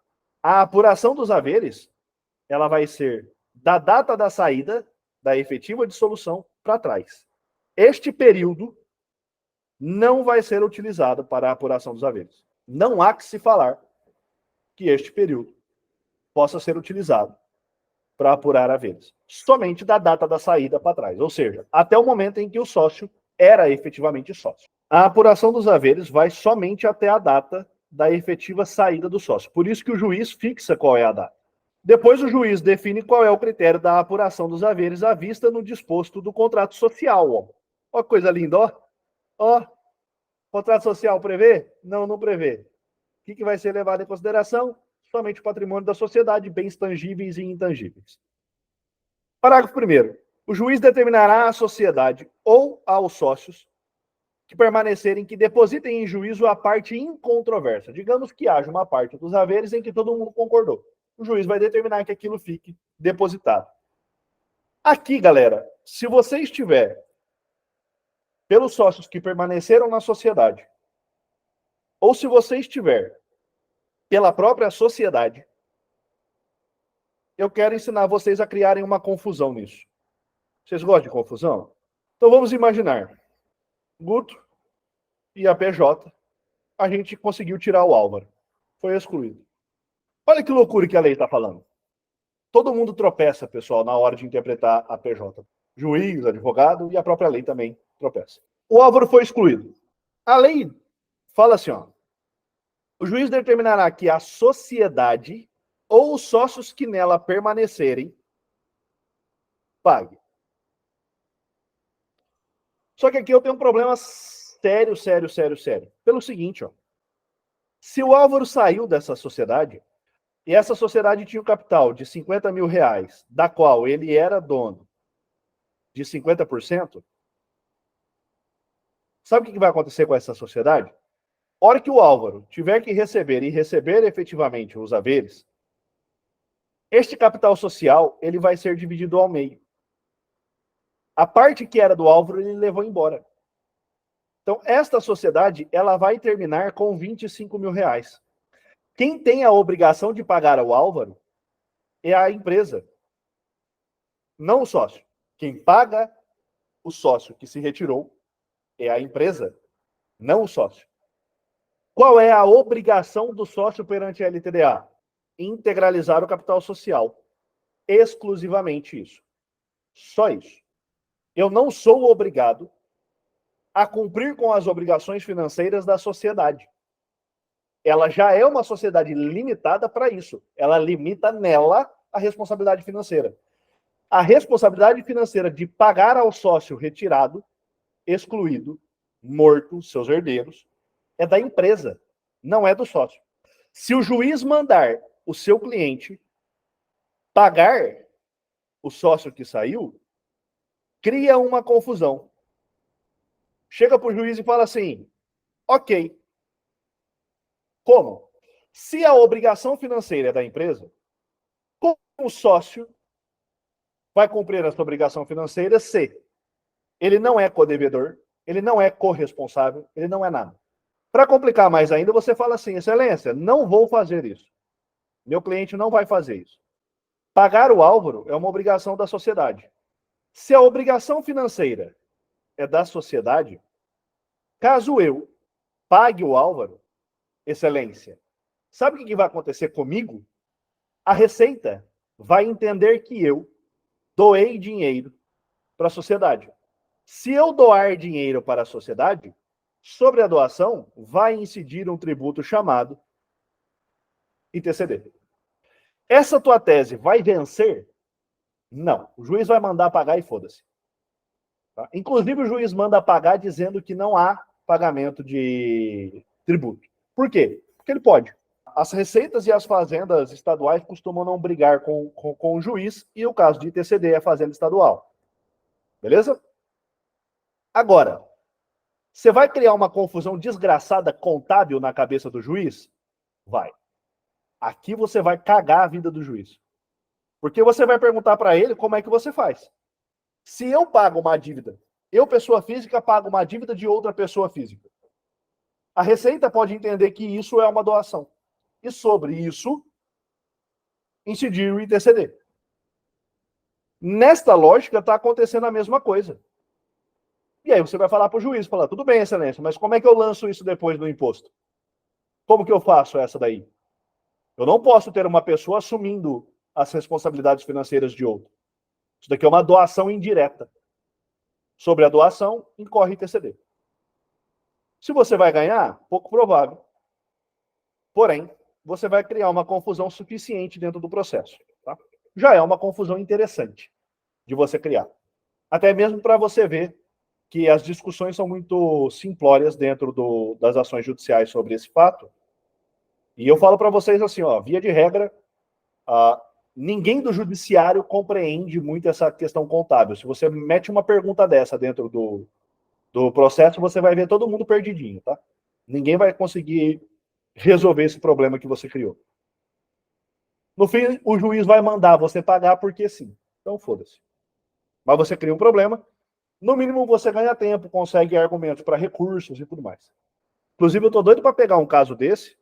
a apuração dos haveres, ela vai ser da data da saída, da efetiva dissolução, para trás. Este período não vai ser utilizado para a apuração dos haveres. Não há que se falar que este período possa ser utilizado para apurar haveres. Somente da data da saída para trás. Ou seja, até o momento em que o sócio era efetivamente sócio. A apuração dos haveres vai somente até a data da efetiva saída do sócio. Por isso que o juiz fixa qual é a data. Depois o juiz define qual é o critério da apuração dos haveres à vista no disposto do contrato social. Ó, ó que coisa linda, ó. Ó, contrato social prevê? Não, não prevê. O que vai ser levado em consideração? Somente o patrimônio da sociedade, bens tangíveis e intangíveis. Parágrafo 1º. O juiz determinará à sociedade ou aos sócios que permanecerem, que depositem em juízo a parte incontroversa. Digamos que haja uma parte dos haveres em que todo mundo concordou. O juiz vai determinar que aquilo fique depositado. Aqui, galera, se você estiver pelos sócios que permaneceram na sociedade, ou se você estiver pela própria sociedade, eu quero ensinar vocês a criarem uma confusão nisso. Vocês gostam de confusão? Então vamos imaginar. Guto e a PJ, a gente conseguiu tirar o Álvaro. Foi excluído. Olha que loucura que a lei está falando. Todo mundo tropeça, pessoal, na hora de interpretar a PJ. Juiz, advogado e a própria lei também tropeça. O Álvaro foi excluído. A lei fala assim, ó. O juiz determinará que a sociedade ou os sócios que nela permanecerem pague Só que aqui eu tenho um problema sério. Pelo seguinte, ó. Se o Álvaro saiu dessa sociedade, e essa sociedade tinha um capital de 50 mil reais, da qual ele era dono de 50%, sabe o que vai acontecer com essa sociedade? A hora que o Álvaro tiver que receber e receber efetivamente os haveres, este capital social ele vai ser dividido ao meio. A parte que era do Álvaro ele levou embora. Então, esta sociedade ela vai terminar com 25 mil reais. Quem tem a obrigação de pagar ao Álvaro é a empresa, não o sócio. Quem paga o sócio que se retirou é a empresa, não o sócio. Qual é a obrigação do sócio perante a LTDA? Integralizar o capital social. Exclusivamente isso. Só isso. Eu não sou obrigado a cumprir com as obrigações financeiras da sociedade. Ela já é uma sociedade limitada para isso. Ela limita nela a responsabilidade financeira. A responsabilidade financeira de pagar ao sócio retirado, excluído, morto, seus herdeiros, é da empresa, não é do sócio. Se o juiz mandar o seu cliente pagar o sócio que saiu, cria uma confusão. Chega para o juiz e fala assim, ok. Como? Se a obrigação financeira é da empresa, como o sócio vai cumprir essa obrigação financeira se ele não é codevedor, ele não é corresponsável, ele não é nada. Para complicar mais ainda, você fala assim, excelência, não vou fazer isso. Meu cliente não vai fazer isso. Pagar o Álvaro é uma obrigação da sociedade. Se a obrigação financeira é da sociedade, caso eu pague o Álvaro, excelência, sabe o que vai acontecer comigo? A Receita vai entender que eu doei dinheiro para a sociedade. Se eu doar dinheiro para a sociedade, sobre a doação vai incidir um tributo chamado ITCD. Essa tua tese vai vencer? Não. O juiz vai mandar pagar e foda-se. Tá? Inclusive, o juiz manda pagar dizendo que não há pagamento de tributo. Por quê? Porque ele pode. As receitas e as fazendas estaduais costumam não brigar com o juiz, e o caso de ITCD é a fazenda estadual. Beleza? Agora, você vai criar uma confusão desgraçada contábil na cabeça do juiz? Vai. Aqui você vai cagar a vida do juiz. Porque você vai perguntar para ele como é que você faz. Se eu pago uma dívida, eu, pessoa física, pago uma dívida de outra pessoa física. A Receita pode entender que isso é uma doação. E sobre isso, incidir o ITCD. Nesta lógica, está acontecendo a mesma coisa. E aí você vai falar para o juiz, falar, tudo bem, excelência, mas como é que eu lanço isso depois do imposto? Como que eu faço essa daí? Eu não posso ter uma pessoa assumindo as responsabilidades financeiras de outra. Isso daqui é uma doação indireta. Sobre a doação, incorre ITCD. Se você vai ganhar, pouco provável. Porém, você vai criar uma confusão suficiente dentro do processo. Tá? Já é uma confusão interessante de você criar. Até mesmo para você ver que as discussões são muito simplórias dentro das ações judiciais sobre esse fato. E eu falo para vocês assim, ó, via de regra, ninguém do judiciário compreende muito essa questão contábil. Se você mete uma pergunta dessa dentro do processo, você vai ver todo mundo perdidinho, tá? Ninguém vai conseguir resolver esse problema que você criou. No fim, o juiz vai mandar você pagar porque sim. Então, foda-se. Mas você cria um problema. No mínimo, você ganha tempo, consegue argumentos para recursos e tudo mais. Inclusive, eu tô doido para pegar um caso desse.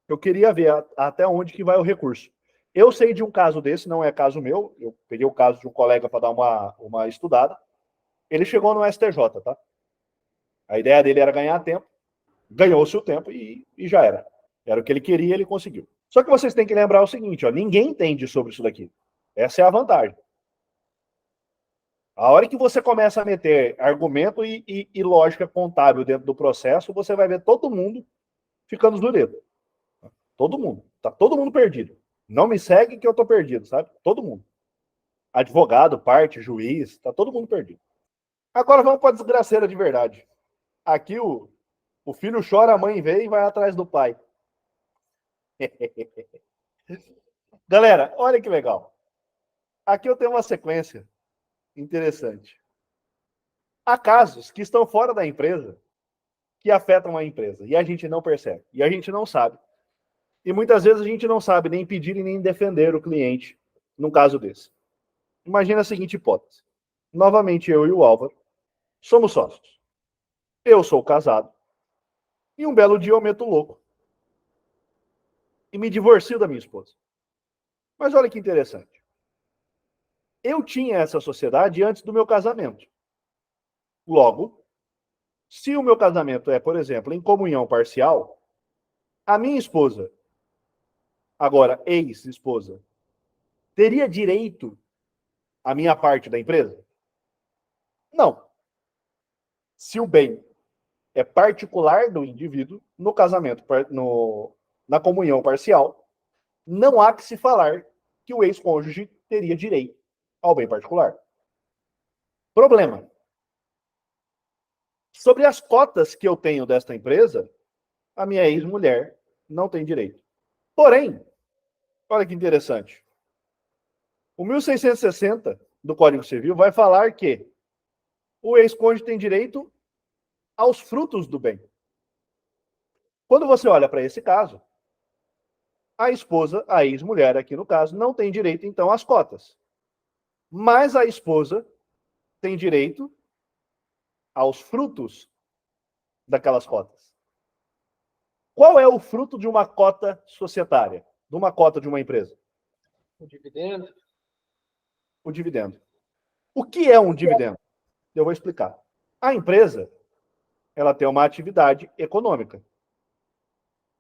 Eu queria ver até onde que vai o recurso. Eu sei de um caso desse, não é caso meu. Eu peguei o caso de um colega para dar uma estudada. Ele chegou no STJ, tá? A ideia dele era ganhar tempo. Ganhou-se o tempo e já era. Era o que ele queria, ele conseguiu. Só que vocês têm que lembrar o seguinte, ó, ninguém entende sobre isso daqui. Essa é a vantagem. A hora que você começa a meter argumento e lógica contábil dentro do processo, você vai ver todo mundo ficando no dedo. Todo mundo. Tá todo mundo perdido. Não me segue que eu tô perdido, sabe? Todo mundo. Advogado, parte, juiz, tá todo mundo perdido. Agora vamos para a desgraceira de verdade. Aqui o filho chora, a mãe vem e vai atrás do pai. Galera, olha que legal. Aqui eu tenho uma sequência interessante. Há casos que estão fora da empresa que afetam a empresa e a gente não percebe, e a gente não sabe. E muitas vezes a gente não sabe nem pedir e nem defender o cliente num caso desse. Imagina a seguinte hipótese. Novamente, eu e o Álvaro somos sócios. Eu sou casado e um belo dia eu meto o louco e me divorcio da minha esposa. Mas olha que interessante. Eu tinha essa sociedade antes do meu casamento. Logo, se o meu casamento é, por exemplo, em comunhão parcial, a minha esposa, agora ex-esposa, teria direito à minha parte da empresa? Não. Se o bem é particular do indivíduo, no casamento, na comunhão parcial, não há que se falar que o ex-cônjuge teria direito ao bem particular. Problema. Sobre as cotas que eu tenho desta empresa, a minha ex-mulher não tem direito. Porém, olha que interessante. O 1660 do Código Civil vai falar que o ex-cônjuge tem direito aos frutos do bem. Quando você olha para esse caso, a esposa, a ex-mulher aqui no caso, não tem direito então às cotas. Mas a esposa tem direito aos frutos daquelas cotas. Qual é o fruto de uma cota societária? De uma cota de uma empresa? O dividendo. O dividendo. O que é um dividendo? Eu vou explicar. A empresa, ela tem uma atividade econômica.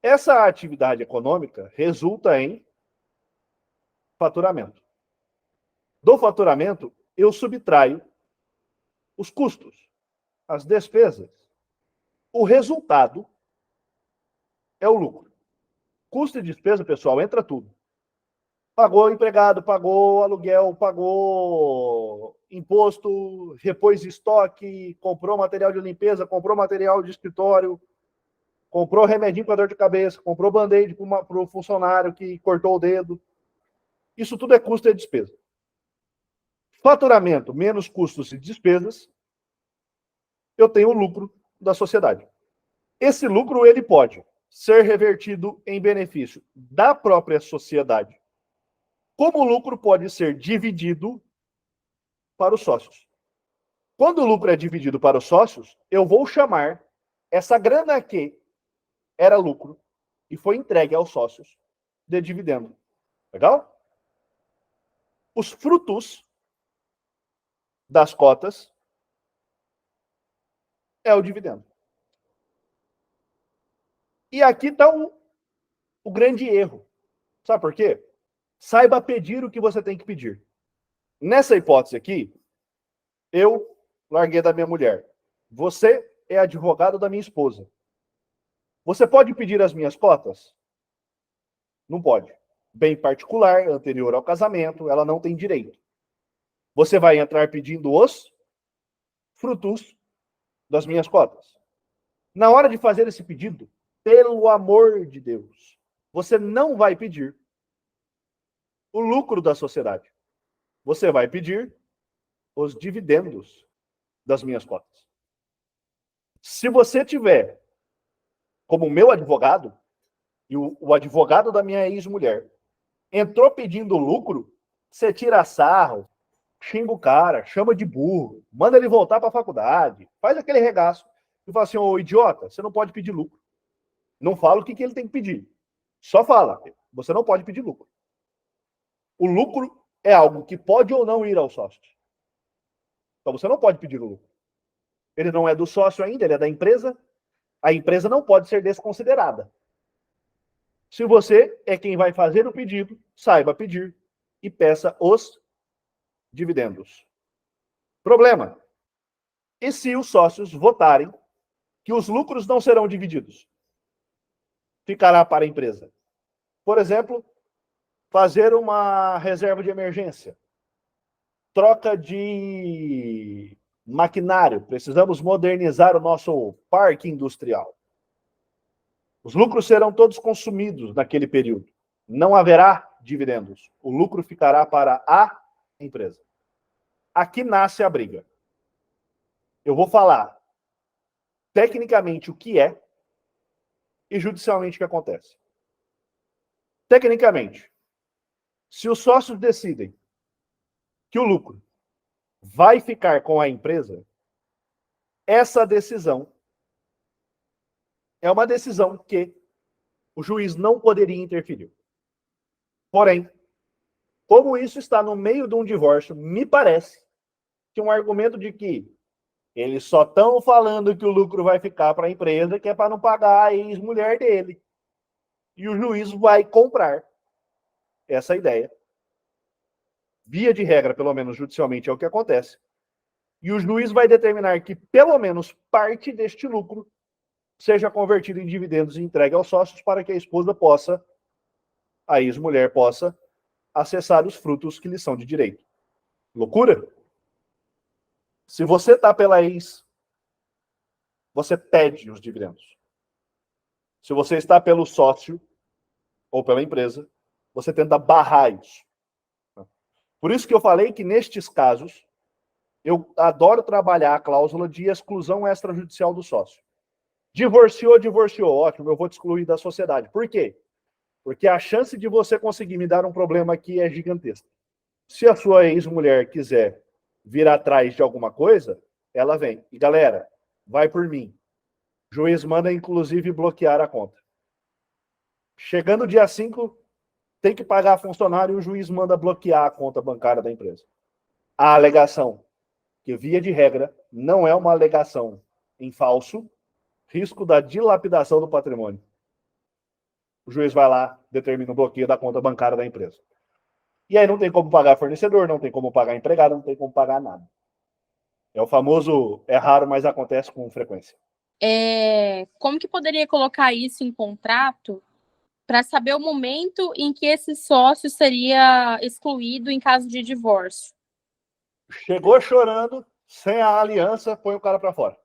Essa atividade econômica resulta em faturamento. Do faturamento, eu subtraio os custos, as despesas. O resultado é o lucro. Custo e despesa, pessoal, entra tudo. Pagou empregado, pagou aluguel, pagou imposto, repôs estoque, comprou material de limpeza, comprou material de escritório, comprou remedinho para dor de cabeça, comprou band-aid para o funcionário que cortou o dedo. Isso tudo é custo e despesa. Faturamento menos custos e despesas, eu tenho o lucro da sociedade. Esse lucro ele pode ser revertido em benefício da própria sociedade, como o lucro pode ser dividido para os sócios. Quando o lucro é dividido para os sócios, eu vou chamar essa grana que era lucro e foi entregue aos sócios de dividendo. Legal? Os frutos das cotas é o dividendo. E aqui está o grande erro. Sabe por quê? Saiba pedir o que você tem que pedir. Nessa hipótese aqui, eu larguei da minha mulher. Você é advogado da minha esposa. Você pode pedir as minhas cotas? Não pode. Bem particular, anterior ao casamento, ela não tem direito. Você vai entrar pedindo os frutos das minhas cotas. Na hora de fazer esse pedido, pelo amor de Deus, você não vai pedir o lucro da sociedade. Você vai pedir os dividendos das minhas cotas. Se você tiver como meu advogado, e o advogado da minha ex-mulher entrou pedindo lucro, você tira sarro, xinga o cara, chama de burro, manda ele voltar para a faculdade, faz aquele regaço e fala assim, ô idiota, você não pode pedir lucro. Não fala o que ele tem que pedir. Só fala, você não pode pedir lucro. O lucro é algo que pode ou não ir aos sócios. Então você não pode pedir o lucro. Ele não é do sócio ainda, ele é da empresa. A empresa não pode ser desconsiderada. Se você é quem vai fazer o pedido, saiba pedir e peça os dividendos. Problema. E se os sócios votarem que os lucros não serão divididos? Ficará para a empresa. Por exemplo, fazer uma reserva de emergência. Troca de Maquinário, precisamos modernizar o nosso parque industrial. Os lucros serão todos consumidos naquele período. Não haverá dividendos. O lucro ficará para a empresa. Aqui nasce a briga. Eu vou falar tecnicamente o que é e judicialmente o que acontece. Tecnicamente, se os sócios decidem que o lucro vai ficar com a empresa, essa decisão é uma decisão que o juiz não poderia interferir. Porém, como isso está no meio de um divórcio, me parece que um argumento de que eles só estão falando que o lucro vai ficar para a empresa, que é para não pagar a ex-mulher dele. E o juiz vai comprar essa ideia. Via de regra, pelo menos judicialmente, é o que acontece. E o juiz vai determinar que pelo menos parte deste lucro seja convertido em dividendos e entregue aos sócios para que a esposa possa, a ex-mulher possa, acessar os frutos que lhe são de direito. Loucura? Se você está pela ex, você pede os dividendos. Se você está pelo sócio ou pela empresa, você tenta barrar isso. Por isso que eu falei que nestes casos, eu adoro trabalhar a cláusula de exclusão extrajudicial do sócio. Divorciou, ótimo, eu vou te excluir da sociedade. Por quê? Porque a chance de você conseguir me dar um problema aqui é gigantesca. Se a sua ex-mulher quiser vir atrás de alguma coisa, ela vem. E galera, vai por mim. O juiz manda, inclusive, bloquear a conta. Chegando dia 5, tem que pagar funcionário e o juiz manda bloquear a conta bancária da empresa. A alegação, que via de regra, não é uma alegação em falso, risco da dilapidação do patrimônio. O juiz vai lá, determina o bloqueio da conta bancária da empresa. E aí não tem como pagar fornecedor, não tem como pagar empregado, não tem como pagar nada. É o famoso, é raro, mas acontece com frequência. Como que poderia colocar isso em contrato para saber o momento em que esse sócio seria excluído em caso de divórcio? Chegou chorando, sem a aliança, põe o cara para fora.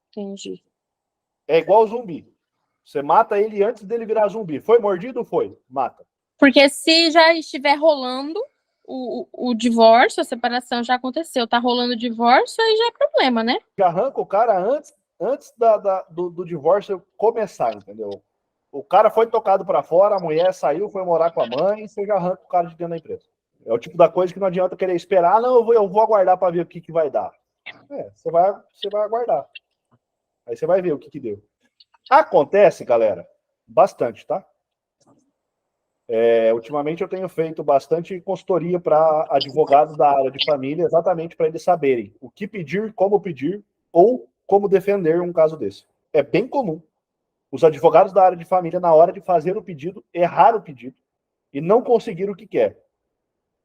Entendi. É igual zumbi. Você mata ele antes dele virar zumbi. Foi mordido? Foi. Mata. Porque se já estiver rolando o divórcio, a separação já aconteceu, tá rolando o divórcio, aí já é problema, né? Já arranca o cara antes do divórcio começar, entendeu? O cara foi tocado para fora, a mulher saiu, foi morar com a mãe, você já arranca o cara de dentro da empresa. É o tipo da coisa que não adianta querer esperar, não, eu vou aguardar para ver o que vai dar. Você vai aguardar. Aí você vai ver o que deu. Acontece, galera, bastante, tá? Ultimamente eu tenho feito bastante consultoria para advogados da área de família, exatamente para eles saberem o que pedir, ou como defender um caso desse. É bem comum os advogados da área de família, na hora de fazer o pedido, errar o pedido e não conseguir o que quer,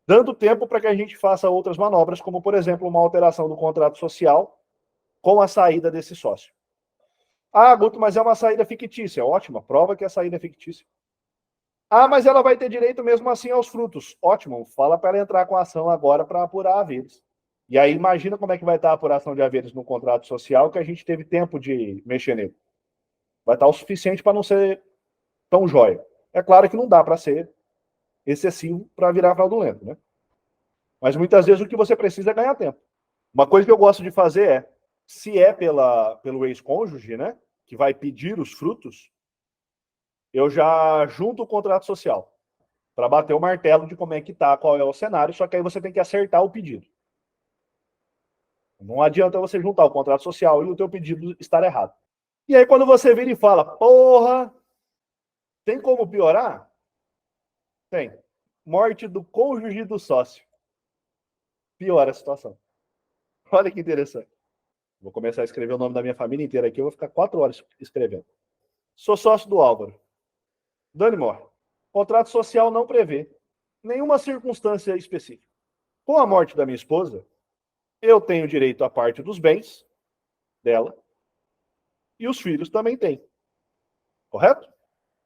dando tempo para que a gente faça outras manobras, como, por exemplo, uma alteração do contrato social com a saída desse sócio. Ah, Guto, mas é uma saída fictícia. Ótima, prova que a saída é fictícia. Ah, mas ela vai ter direito mesmo assim aos frutos. Ótimo, fala para ela entrar com a ação agora para apurar haveres. E aí imagina como é que vai estar a apuração de haveres no contrato social que a gente teve tempo de mexer nele. Vai estar o suficiente para não ser tão jóia. É claro que não dá para ser excessivo para virar fraudulento, né? Mas muitas vezes o que você precisa é ganhar tempo. Uma coisa que eu gosto de fazer é, se é pelo ex-cônjuge, né, que vai pedir os frutos, eu já junto o contrato social para bater o martelo de como é que tá, qual é o cenário, só que aí você tem que acertar o pedido. Não adianta você juntar o contrato social e o teu pedido estar errado. E aí quando você vira e fala, porra, tem como piorar? Tem. Morte do cônjuge do sócio. Piora a situação. Olha que interessante. Vou começar a escrever o nome da minha família inteira aqui, eu vou ficar 4 horas escrevendo. Sou sócio do Álvaro. Dani morre. Contrato social não prevê nenhuma circunstância específica. Com a morte da minha esposa, eu tenho direito à parte dos bens dela e os filhos também têm. Correto?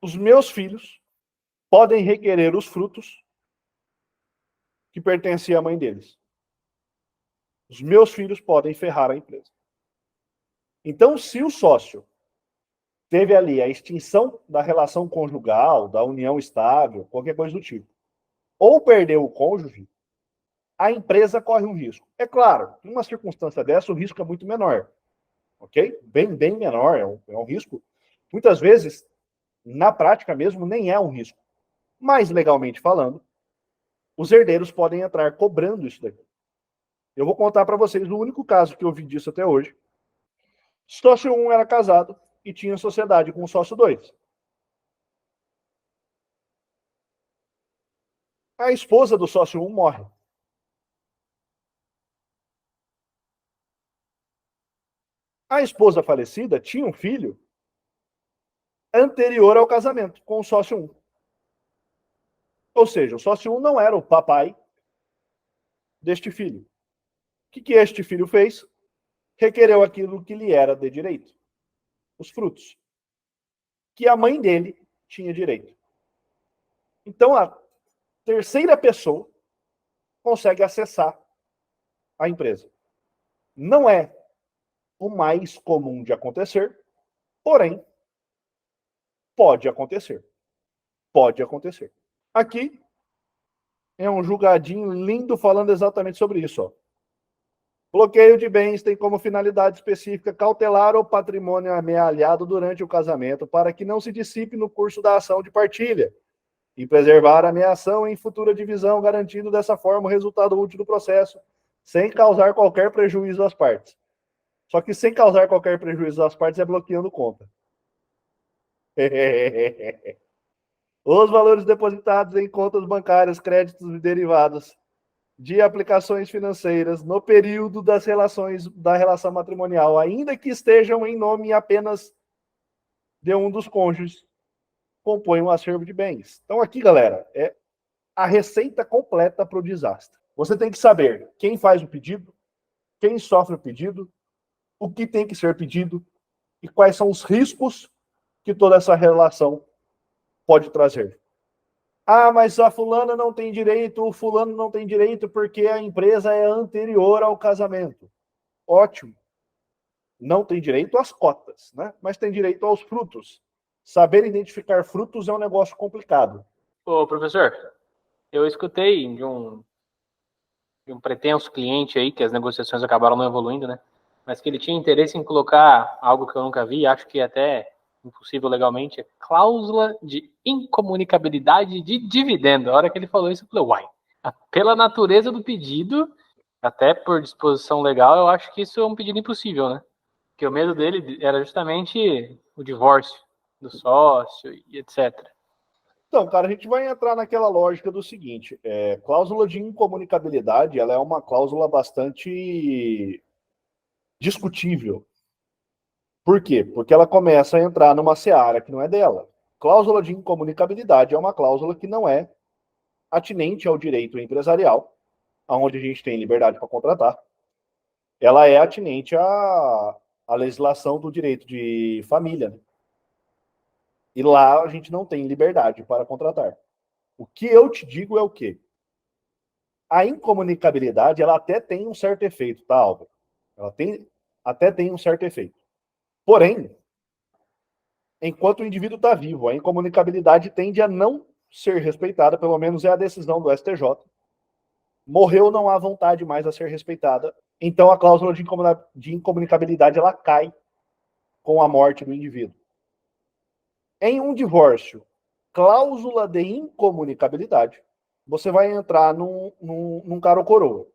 Os meus filhos podem requerer os frutos que pertencem à mãe deles. Os meus filhos podem ferrar a empresa. Então, se o sócio teve ali a extinção da relação conjugal, da união estável, qualquer coisa do tipo, ou perdeu o cônjuge, a empresa corre um risco. É claro, em uma circunstância dessa, o risco é muito menor. Ok? Bem menor, é um risco. Muitas vezes, na prática mesmo, nem é um risco. Mas, legalmente falando, os herdeiros podem entrar cobrando isso daqui. Eu vou contar para vocês o único caso que eu vi disso até hoje. Sócio 1 era casado e tinha sociedade com o sócio 2. A esposa do sócio 1 morre. A esposa falecida tinha um filho anterior ao casamento com o sócio 1. Ou seja, o sócio 1 não era o papai deste filho. O que este filho fez? Requereu aquilo que lhe era de direito. Os frutos. Que a mãe dele tinha direito. Então, a terceira pessoa consegue acessar a empresa. Não é o mais comum de acontecer, porém, pode acontecer. Pode acontecer. Aqui é um julgadinho lindo falando exatamente sobre isso. Ó. Bloqueio de bens tem como finalidade específica cautelar o patrimônio amealhado durante o casamento para que não se dissipe no curso da ação de partilha e preservar a ameação em futura divisão, garantindo dessa forma o resultado útil do processo, sem causar qualquer prejuízo às partes. Só que sem causar qualquer prejuízo às partes é bloqueando conta. Os valores depositados em contas bancárias, créditos e derivados de aplicações financeiras no período das relações da relação matrimonial, ainda que estejam em nome apenas de um dos cônjuges, compõem um acervo de bens. Então aqui, galera, é a receita completa para o desastre. Você tem que saber quem faz o pedido, quem sofre o pedido, o que tem que ser pedido e quais são os riscos que toda essa relação pode trazer. Ah, mas a fulana não tem direito, o fulano não tem direito porque a empresa é anterior ao casamento. Ótimo. Não tem direito às cotas, né? Mas tem direito aos frutos. Saber identificar frutos é um negócio complicado. Ô, professor, eu escutei de um pretenso cliente aí, que as negociações acabaram não evoluindo, né? Mas que ele tinha interesse em colocar algo que eu nunca vi, acho que até impossível legalmente, é cláusula de incomunicabilidade de dividendo. A hora que ele falou isso, eu falei, uai, pela natureza do pedido, até por disposição legal, eu acho que isso é um pedido impossível, né? Porque o medo dele era justamente o divórcio do sócio e etc. Então, cara, a gente vai entrar naquela lógica do seguinte, cláusula de incomunicabilidade, ela é uma cláusula bastante discutível. Por quê? Porque ela começa a entrar numa seara que não é dela. Cláusula de incomunicabilidade é uma cláusula que não é atinente ao direito empresarial, onde a gente tem liberdade para contratar. Ela é atinente à legislação do direito de família. Né? E lá a gente não tem liberdade para contratar. O que eu te digo é o quê? A incomunicabilidade, ela até tem um certo efeito, tá, Álvaro? Ela até tem um certo efeito. Porém, enquanto o indivíduo está vivo, a incomunicabilidade tende a não ser respeitada, pelo menos é a decisão do STJ. Morreu, não há vontade mais a ser respeitada. Então a cláusula de incomunicabilidade ela cai com a morte do indivíduo. Em um divórcio, cláusula de incomunicabilidade, você vai entrar num cara ou coroa.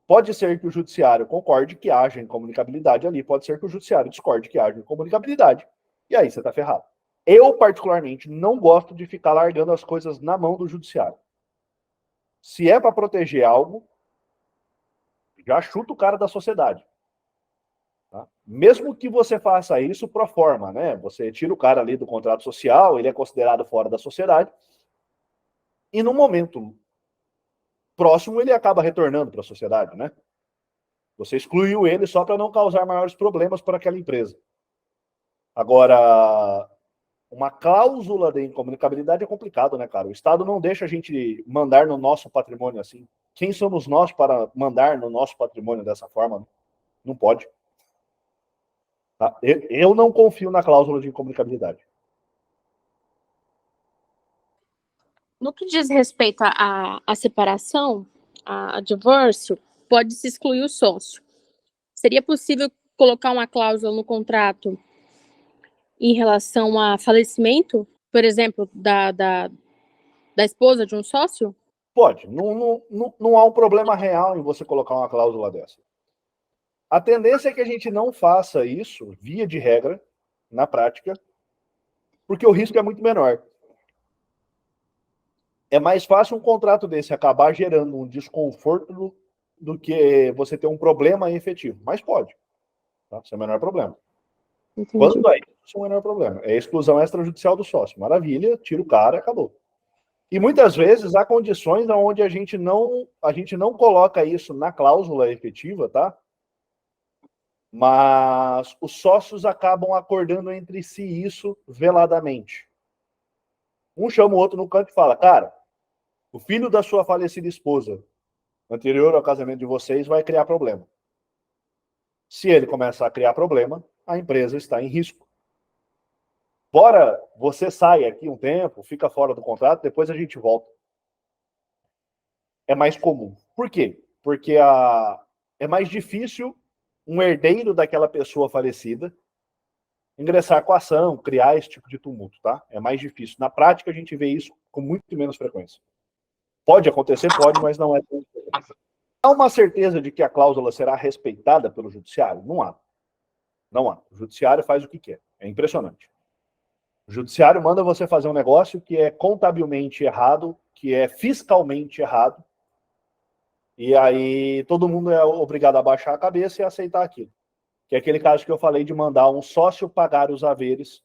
Pode ser que o judiciário concorde que haja incomunicabilidade ali, pode ser que o judiciário discorde que haja incomunicabilidade, e aí você tá ferrado. Eu, particularmente, não gosto de ficar largando as coisas na mão do judiciário. Se é para proteger algo, já chuta o cara da sociedade. Tá? Mesmo que você faça isso pro forma, né? Você tira o cara ali do contrato social, ele é considerado fora da sociedade, e no momento próximo ele acaba retornando para a sociedade, né? Você excluiu ele só para não causar maiores problemas para aquela empresa. Agora, uma cláusula de incomunicabilidade é complicado, né, cara? O Estado não deixa a gente mandar no nosso patrimônio assim. Quem somos nós para mandar no nosso patrimônio dessa forma? Não pode. Tá? Eu não confio na cláusula de incomunicabilidade. No que diz respeito à separação, a divórcio, pode-se excluir o sócio. Seria possível colocar uma cláusula no contrato em relação a falecimento, por exemplo, da esposa de um sócio? Pode. Não há um problema real em você colocar uma cláusula dessa. A tendência é que a gente não faça isso, via de regra, na prática, porque o risco é muito menor. É mais fácil um contrato desse acabar gerando um desconforto do que você ter um problema efetivo. Mas pode. Tá? Isso é o menor problema. Entendi. Quando é isso, é o menor problema. É a exclusão extrajudicial do sócio. Maravilha, tira o cara, acabou. E muitas vezes há condições onde a gente não coloca isso na cláusula efetiva, tá? Mas os sócios acabam acordando entre si isso veladamente. Um chama o outro no canto e fala, cara, o filho da sua falecida esposa, anterior ao casamento de vocês, vai criar problema. Se ele começar a criar problema, a empresa está em risco. Bora, você sai aqui um tempo, fica fora do contrato, depois a gente volta. É mais comum. Por quê? Porque é mais difícil um herdeiro daquela pessoa falecida ingressar com a ação, criar esse tipo de tumulto, tá? É mais difícil. Na prática, a gente vê isso com muito menos frequência. Pode acontecer, pode, mas não é tão frequente. Há uma certeza de que a cláusula será respeitada pelo judiciário? Não há. Não há. O judiciário faz o que quer. É impressionante. O judiciário manda você fazer um negócio que é contabilmente errado, que é fiscalmente errado, e aí todo mundo é obrigado a baixar a cabeça e aceitar aquilo. Que é aquele caso que eu falei de mandar um sócio pagar os haveres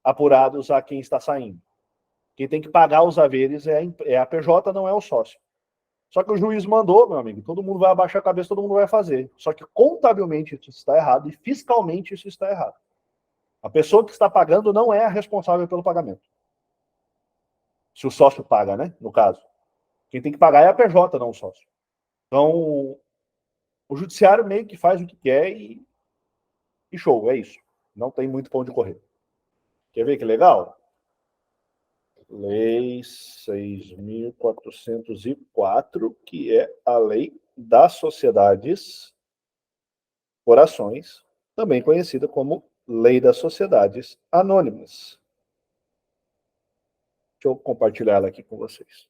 apurados a quem está saindo. Quem tem que pagar os haveres é a PJ, não é o sócio. Só que o juiz mandou, meu amigo, todo mundo vai abaixar a cabeça, todo mundo vai fazer. Só que contabilmente isso está errado e fiscalmente isso está errado. A pessoa que está pagando não é a responsável pelo pagamento. Se o sócio paga, né? No caso. Quem tem que pagar é a PJ, não o sócio. Então, o judiciário meio que faz o que quer e show, é isso. Não tem muito pão de correr. Quer ver que legal? Lei 6.404, que é a lei das sociedades por ações, também conhecida como Lei das Sociedades Anônimas. Deixa eu compartilhar ela aqui com vocês.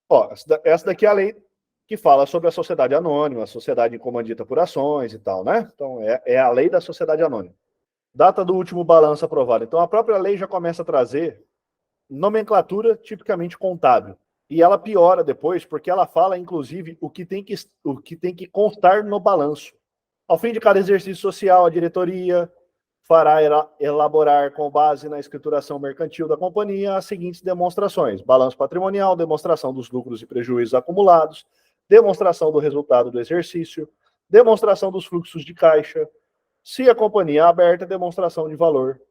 Ó, essa daqui é a lei que fala sobre a sociedade anônima, a sociedade comandita por ações e tal, né? Então, é a lei da sociedade anônima. Data do último balanço aprovado. Então, a própria lei já começa a trazer nomenclatura tipicamente contábil. E ela piora depois, porque ela fala, inclusive, o que tem que constar no balanço. Ao fim de cada exercício social, a diretoria fará elaborar, com base na escrituração mercantil da companhia, as seguintes demonstrações: balanço patrimonial, demonstração dos lucros e prejuízos acumulados, demonstração do resultado do exercício, demonstração dos fluxos de caixa, se a companhia é aberta, demonstração de valor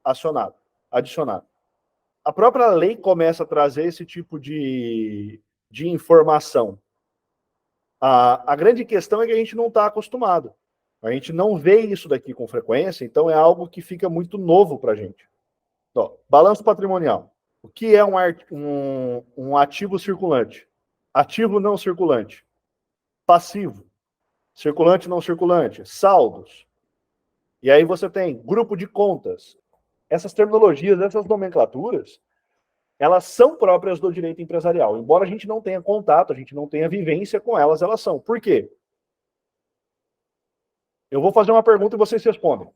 adicionado. A própria lei começa a trazer esse tipo de informação. A grande questão é que a gente não está acostumado. A gente não vê isso daqui com frequência, então é algo que fica muito novo para a gente. Então, balanço patrimonial. O que é um ativo circulante? Ativo não circulante. Passivo. Circulante não circulante. Saldos. E aí você tem grupo de contas. Essas terminologias, essas nomenclaturas, elas são próprias do direito empresarial. Embora a gente não tenha contato, a gente não tenha vivência com elas, elas são. Por quê? Eu vou fazer uma pergunta e vocês respondem.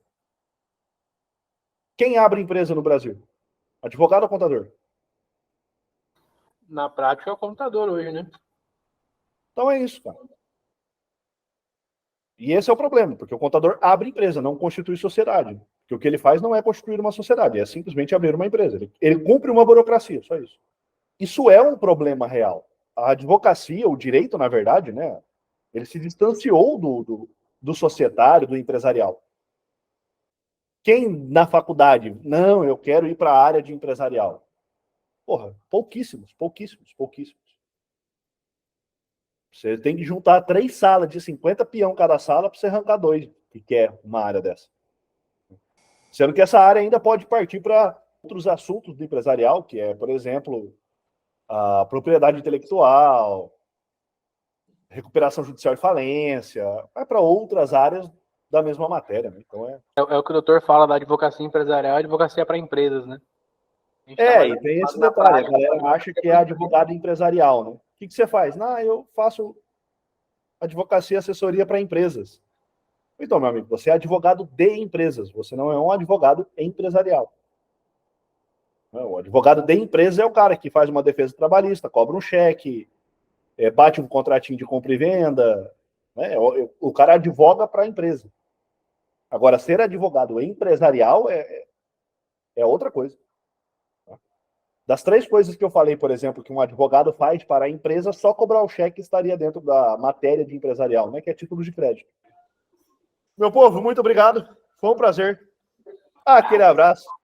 Quem abre empresa no Brasil? Advogado ou contador? Na prática é o computador hoje, né? Então é isso, cara. E esse é o problema, porque o contador abre empresa, não constitui sociedade. Porque o que ele faz não é constituir uma sociedade, é simplesmente abrir uma empresa. Ele cumpre uma burocracia, só isso. Isso é um problema real. A advocacia, o direito, na verdade, né, ele se distanciou do societário, do empresarial. Quem na faculdade, não, eu quero ir para a área de empresarial? Porra, pouquíssimos. Você tem que juntar 3 salas de 50 peão cada sala para você arrancar 2, que quer uma área dessa. Sendo que essa área ainda pode partir para outros assuntos do empresarial, que é, por exemplo, a propriedade intelectual, recuperação judicial de falência, vai para outras áreas da mesma matéria. Né? Então É o que o doutor fala da advocacia empresarial, advocacia para empresas, né? A gente tá e mais tem esse na detalhe, a prática, galera acha que é advogado empresarial, né? O que você faz? Não, eu faço advocacia e assessoria para empresas. Então, meu amigo, você é advogado de empresas, você não é um advogado empresarial. O advogado de empresa é o cara que faz uma defesa trabalhista, cobra um cheque, bate um contratinho de compra e venda, né? O cara advoga para a empresa. Agora, ser advogado empresarial é outra coisa. Das 3 coisas que eu falei, por exemplo, que um advogado faz para a empresa, só cobrar o cheque estaria dentro da matéria de empresarial, né? Que é título de crédito. Meu povo, muito obrigado. Foi um prazer. Aquele abraço.